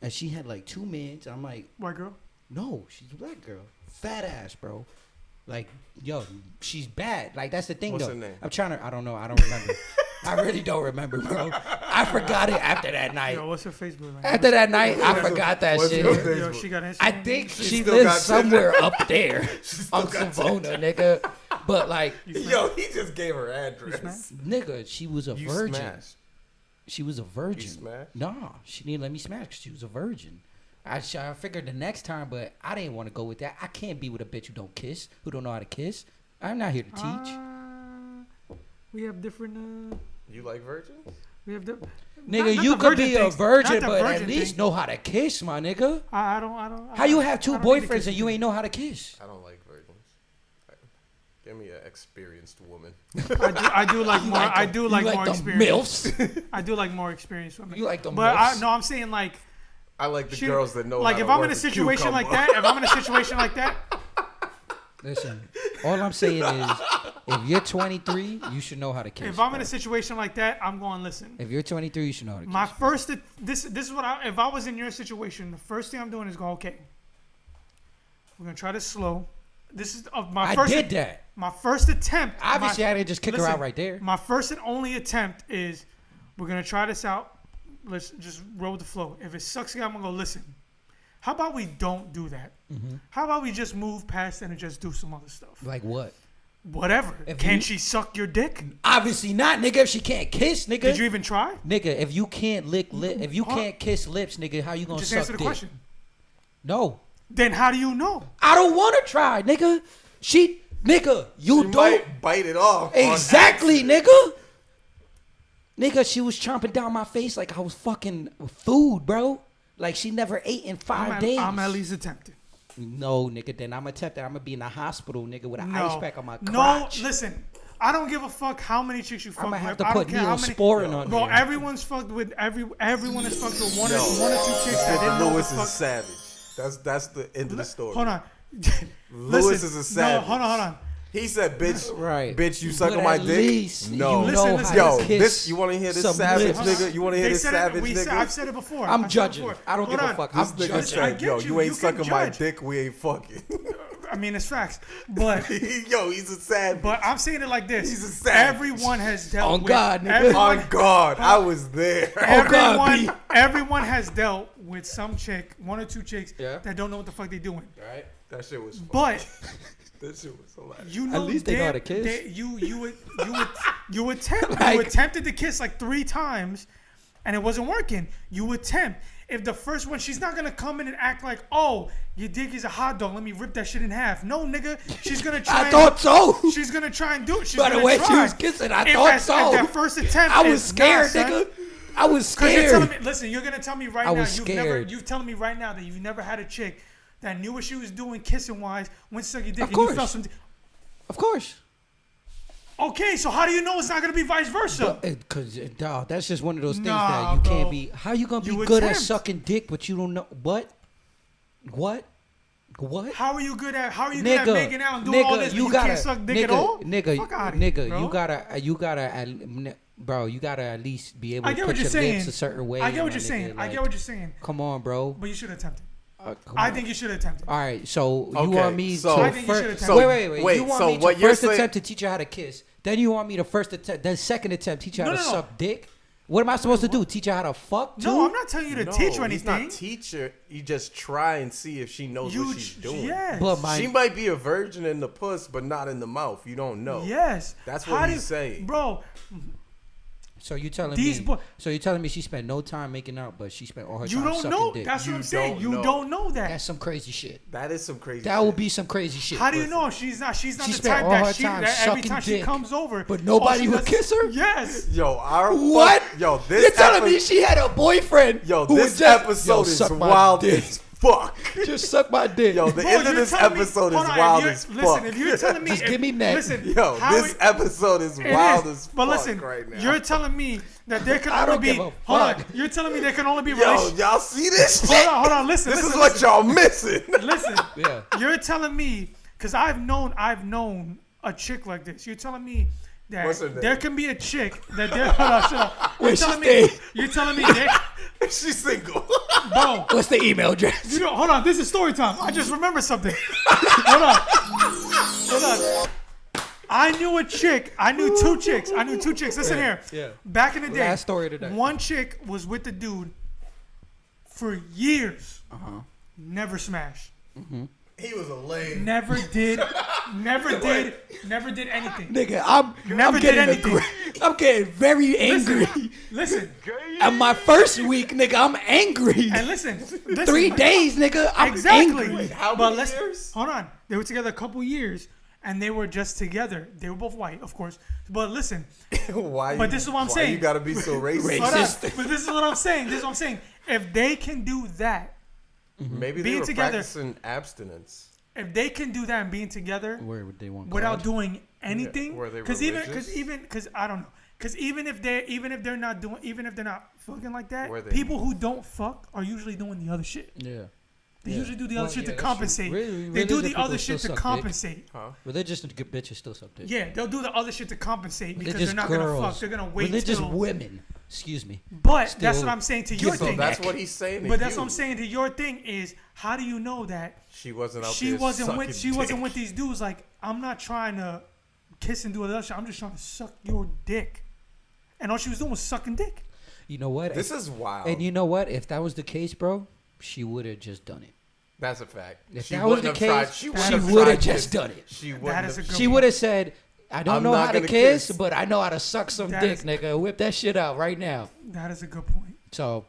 And she had like 2 mans. I'm like, White girl? no, she's a black girl. Fat ass, bro. Like, yo, she's bad. Like, that's the thing, What's though. her name? I'm trying to, I don't know. I don't remember. I really don't remember, bro. I forgot it after that night. Yo, what's her Facebook? Like, After that night, I What's forgot that what's shit. your Yo, Facebook? she got Instagram. I think She she still lives got somewhere up there still on got Savona, nigga. But, like, Yo, he just gave her address. nigga, she was a You virgin. smashed. She was a virgin. smashed? Nah, she didn't let me smash because she was a virgin. I figured the next time, but I didn't want to go with that. I can't be with a bitch who don't kiss, who don't know how to kiss. I'm not here to teach. We have different. You like virgins? We have different. Nigga, not you the could virgin be a things. virgin, Not the but virgin at least thing. know how to kiss, my nigga. I don't. How you have 2 I don't need to boyfriends kiss and you you. ain't know how to kiss? I don't like virgins. Give me an experienced woman. I do like more. I do like you more the experience. MILFs. I do like more experienced women. You like the But MILFs. I'm saying like. I like the Shoot, girls that know like how if to I'm work in a a situation like cucumber. that, if I'm in a situation like that, Listen, all I'm saying is If you're 23, you should know how to kiss. If I'm bro. in a situation like that, I'm going, listen. If you're 23, you should know how to kiss. My first, this is what if I was in your situation, the first thing I'm doing is go, okay, we're going to try this slow. This is my first. I did that. My first attempt. Obviously, I didn't just kick her out right there. My first and only attempt is we're going to try this out. Let's just roll with the flow. If it sucks again, I'm going to go, listen. How about we don't do that? Mm-hmm. How about we just move past it and just do some other stuff? Like what? Whatever. Can she suck your dick? Obviously not, nigga. If she can't kiss, nigga. Did you even try? Nigga, if you can't if you can't kiss lips, nigga, how you gonna Just suck answer the dick? question. No. Then how do you know? I don't want to try, nigga. Nigga, you She don't. might bite it off. on Exactly, accident. nigga. Nigga, she was chomping down my face like I was fucking food, bro. Like she never ate in 5 days. I'm at least attempting. No, nigga, then I'm attempting. I'm gonna be in the hospital, nigga, with an ice pack on my No, crotch. listen. I don't give a fuck how many chicks you fuck I'm with. gonna have to I don't put care how many. Neosporin on Bro, there. everyone's fucked with everyone is fucked with one or two chicks that Nigga didn't know Lewis what the is fuck. savage. That's the end of the story. Hold on. Lewis is a savage. No, hold on. He said, "Bitch, Right. bitch, you But sucking my at dick." least No, you Listen, know listen. how yo, to kiss this you want to hear this some savage lips. nigga? You want to hear They this said savage it, nigga? I've said it before. I'm I've said it juding. before. I don't Hold give a on. fuck. This I'm nigga judging. I said, get "Yo, you. you ain't You can sucking my judge. dick. We ain't fucking." I mean, it's facts. But Yo, he's a savage. but I'm saying it like this. He's a savage. Everyone has dealt On with. God, nigga. Everyone, On God, I was there. everyone has dealt with some chick, one or two chicks Yeah. that don't know what the fuck they doing. Right? That shit was fun. But That shit was hilarious. you know, least they know how to kiss. You attempted to kiss like 3 times, and it wasn't working. You attempt. If the first one, she's not gonna come in and act like, oh, your dick is a hot dog. Let me rip that shit in half. No, nigga. She's gonna try. I thought so. She's gonna try and do it. She's By the gonna way try. she was kissing, I If thought that- so. If that first attempt, I was is scared, not, son, nigga. I was Cause you're telling scared. me, listen, you're gonna tell me right I now, was scared. you're telling me right now that you've never had a chick that knew what she was doing kissing wise, went to suck your dick, Of and you course. felt some. Of course. Okay, so how do you know it's not gonna be vice versa? Because, dog, that's just one of those things Nah, that you bro. can't be. How you going to be You good at attempt. sucking dick, but you don't know? What? What? How are you good at making out and doing all this, but you gotta, can't suck dick at all? Fuck outta here, nigga, bro. bro, you gotta at least be able I to get put what your you're saying. lips a certain way. I get what my you're saying. nigga, I like, get what you're saying. Come on, bro. But you should attempt it. Come I on. think you should attempt it. All right, so you Okay, want me so- to I think you should attempt first? it. Wait. You want so me to what you're first saying- attempt to teach her how to kiss? Then you want me to the second attempt teach her how No, to no, no. suck dick? What am I supposed to do? Teach her how to fuck too? No, I'm not telling you to teach her He's anything. not teach her. You just try and see if she knows what she's doing. Yes. But my She might be a virgin in the puss, but not in the mouth. You don't know. Yes. That's what How he's do- saying. Bro, So you telling These me? boy- So you telling me she spent no time making out, but she spent all her you time don't sucking know. dick? That's what You I'm saying. don't You know. don't know that. That's some crazy shit. That is some crazy. That shit. would be some crazy shit. How do you know she's not She the spent type all her that time that every sucking time she dick, comes over, but nobody all she would does- kiss her? Yes. Yo, our What? Yo, this You're telling me epi- she had a boyfriend? Yo, who this was just, episode is suck my wild dick. as fuck. Just suck my dick. Yo, the Bro, end of you're this telling me- episode hold is on, wild if as you're- fuck. Listen, if you're telling me, Just give me neck. Listen, Yo, how this episode is it wild is. as fuck But listen, right now. you're telling me that there can I only don't be. give a Hold on, fuck. you're telling me there can only be Yo, relationships. y'all see this shit? Hold on. Listen, This listen, is what y'all missing. listen. Yeah. You're telling me because I've known a chick like this. You're telling me that What's her name? there can be a chick that there. Hold on, shut up. You're Where's she telling me. stay? You're telling me that, She's single. bro. What's the email address? You know, hold on. This is story time. I just remembered something. Hold on. I knew a chick. I knew 2 chicks. Listen here. yeah. Back in the day, Last story today. one chick was with the dude for years. Uh-huh. Never smashed. He was a lame. Never did anything. Nigga, I'm Never did getting anything. I'm getting very angry. Listen, At my first week, nigga, I'm angry. and listen. 3 days, nigga, I'm Exactly. angry. How But many listen, years? hold on. They were together a couple years, and they were just together. They were both white, of course. But listen, Why? But this is what I'm why saying. You gotta be so racist. hold on. Racist. But this is what I'm saying. If they can do that, Maybe they Being were together- practicing abstinence. if they can do that and being together Where would they want without doing anything, Were they because religious? I don't know, because even if they're not fucking like that, Were they- people who don't fuck are usually doing the other shit. Yeah. They Yeah. usually do the other Well, shit yeah, to that's true. compensate. Really- They do religious the people other still shit to suck dick. compensate. Huh? Religious bitches still suck dick. Yeah, they'll do the other shit to compensate because Religious they're not girls. gonna fuck. They're gonna wait Religious till. women. Excuse me. But that's still what I'm saying to your give So thing. that's what he's saying. To But that's you. what I'm saying to your thing is, how do you know that She wasn't out she there wasn't with sucking wasn't dick. with these dudes? Like, I'm not trying to kiss and do other shit. I'm just trying to suck your dick. And all she was doing was sucking dick. You know what? This is wild. And you know what? If that was the case, bro, she would have just done it. That's a fact. If She that was wouldn't the have tried. case, She she wouldn't have would tried have just kissing. done it. She That wouldn't is a have. good She one. would have said, I don't I'm know not how to gonna kiss, kiss. but I know how to suck some That dick, is- nigga. Whip that shit out right now. That is a good point. So,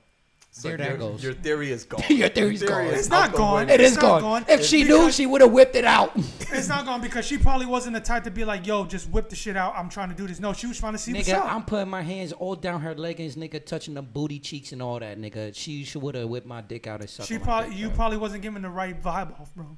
So there that your, goes. Your theory is gone. Your theory's gone. is It's not out the gone. window. It It's is not gone. gone. If she knew, Because- she would have whipped it out. It's not gone because she probably wasn't the type to be like, yo, just whip the shit out. I'm trying to do this. No, she was trying to see what's Nigga, up. I'm putting my hands all down her leggings, nigga, touching the booty cheeks and all that, nigga. She would have whipped my dick out and sucked She my probably, dick, you bro. probably wasn't giving the right vibe off, bro.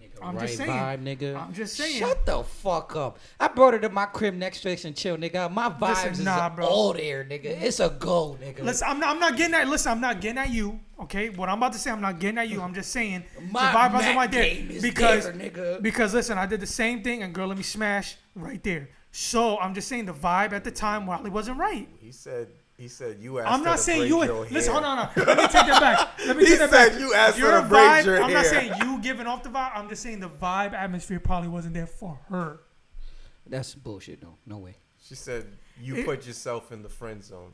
Nigga, I'm right just saying. vibe, nigga. I'm just saying. Shut the fuck up. I brought her to my crib next week and chill, nigga. My vibes Listen, nah, is bro. all there, nigga. It's a go, nigga. Listen, I'm not getting at. Listen, I'm not getting at you. Okay, what I'm about to say, I'm not getting at you. I'm just saying My the vibe wasn't Mac right there game is because there, nigga. because listen, I did the same thing and girl, let me smash right there. So I'm just saying the vibe at the time Wiley wasn't right. He said you asked. I'm her not to saying braid you. your Listen, hair. hold on. Let me take that back. Let me He take that said back. you asked her Your to braid vibe. your I'm not hair. saying you giving off the vibe. I'm just saying the vibe atmosphere probably wasn't there for her. That's bullshit, though. No way. She said you It- put yourself in the friend zone.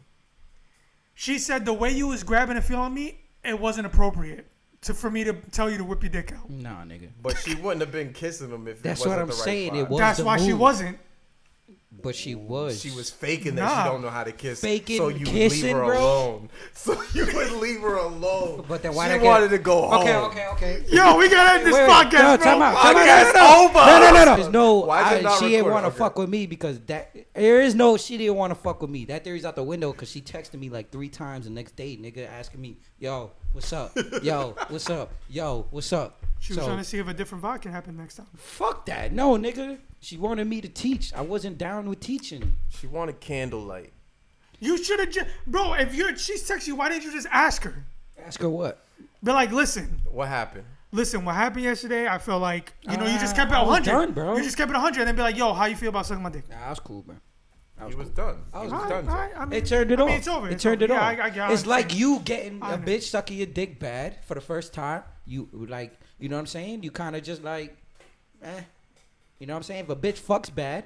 She said the way you was grabbing and feeling me, it wasn't appropriate for me to tell you to whip your dick out. Nah, nigga. But she wouldn't have been kissing him if That's it wasn't what I'm the right saying. vibe. It was That's the why she move. wasn't. But she was. She was faking that Nah. she don't know how to kiss. Faking so you kissing, leave her bro? alone. So you would leave her alone. But then why she not get- wanted to go home. Okay. Yo, we gotta end this Wait, podcast, no, bro. time out. Podcast over. There's no, Why is it not she didn't recorded? want to Okay. fuck with me because there is no, she didn't want to fuck with me. That theory's out the window because she texted me like 3 times the next day, nigga, asking me, yo, what's up? Yo, what's up? Yo, what's up? She was So, trying to see if a different vibe can happen next time. fuck that. No, nigga. She wanted me to teach. I wasn't down with teaching. She wanted candlelight. You should have just, bro. If she's texting you, why didn't you just ask her? Ask her what? Be like, listen, What happened? what happened yesterday? I feel like you just kept it I was 100, done, bro. You just kept it 100, and then be like, yo, how you feel about sucking my dick? Nah, I was cool, bro. I He was cool. done. I He was was All done. right, all Jay. right. I mean, It turned it off. It's over. It It's turned over. it Yeah, off. I It's understand. like you getting I a understand. bitch sucking your dick bad for the first time. You like, you know what I'm saying? You kind of just like, you know what I'm saying? If a bitch fucks bad,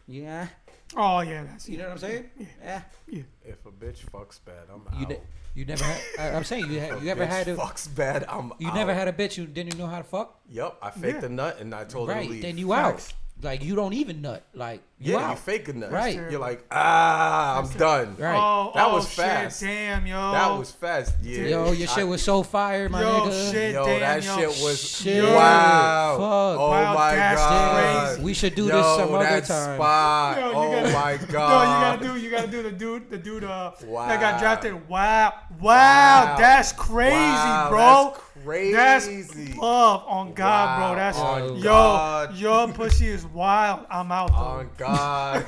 yeah, Oh yeah, that's you know what I'm saying? Yeah. If a bitch fucks bad, I'm You, out. you never had. I'm saying you If you ever bitch had a. fucks bad, I'm You out. never had a bitch who didn't know how to fuck. Yep, I faked Yeah. a nut and I told her to Right. leave. Then you Facts. out. Like you don't even nut. Like you yeah, you out. fake a nut. Right. You're like, I'm done. Right. Oh, That oh, was shit, fast. Damn, yo. That was fast. Yeah. Yo, your shit was so fire, my Yo, nigga. shit. Yo, Damn, that yo. shit was Shit. wow. Fuck. Oh Wow, my that's god. crazy. We should do Yo, this some other that time. spot. Yo, you Oh gotta- my No, god. you gotta do the dude that Wow. got drafted. Wow, that's crazy, Wow, bro. That's crazy. That's love on God, Wow, bro. That's on yo, God. your pussy is wild. I'm out though. On God.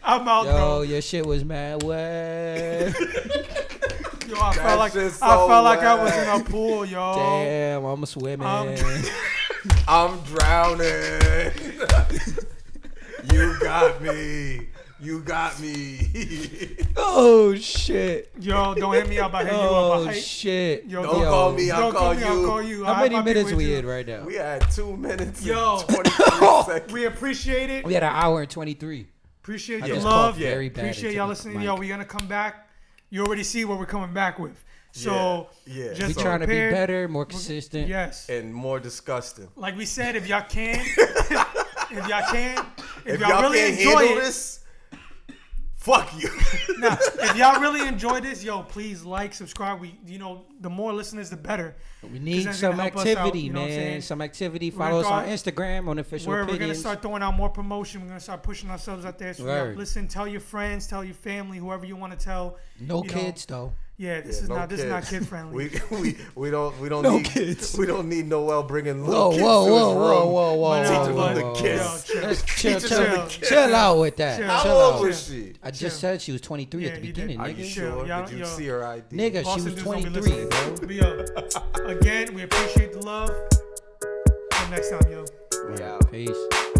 I'm out Yo, though. your shit was mad wet. Yo, I That felt like shit's I so felt like I was wet. in a pool, yo. Damn, I'm swimming. I'm drowning. You got me. You got me. Oh shit. Yo, don't hit me up. I hit you up. Oh I hate. shit. Yo, Don't call me. I'll Don't call me. I'll you. call you. How I many might be minutes with we you. in right now? We had 2 minutes Yo. and 23 seconds. We appreciate it. We had an hour and 23. Appreciate I the just love. coughed very bad Appreciate into y'all the listening. mic. Yo, we're gonna come back. You already see what we're coming back with. So Yeah. just We so- trying to be prepared. better, more consistent. Yes. and more disgusting. Like we said, if y'all can, if y'all really can't enjoy handle it, this, fuck you. nah, if y'all really enjoy this, yo, please like, subscribe. The more listeners, the better. We need that's some gonna help us out, activity, you know what I'm man. saying? Some activity. We're Follow us on gonna- Instagram, Unofficial We're gonna Opinions. start throwing out more promotion. We're gonna start pushing ourselves out there. So y'all Word. listen, tell your friends, tell your family, whoever you want to tell. No you know, kids, though. Yeah, this is not kid friendly. We don't No need kids. We don't need Noel bringing Whoa, little kids whoa, to his whoa, room. whoa, whoa, whoa, Teaching whoa, them the whoa, kiss. whoa. Yo, Let's Teaching chill, them chill, the chill out with that. Chill. How Chill old out. was she? I just Chill. said she was 23 Yeah, at the you did. beginning, Are nigga. you Chill. sure? Y'all- Did you yo. see her ID? Nigga, she Boston was dudes don't be 23, listening. bro. But yo, again, we appreciate the love. Till next time, yo. We out. Peace.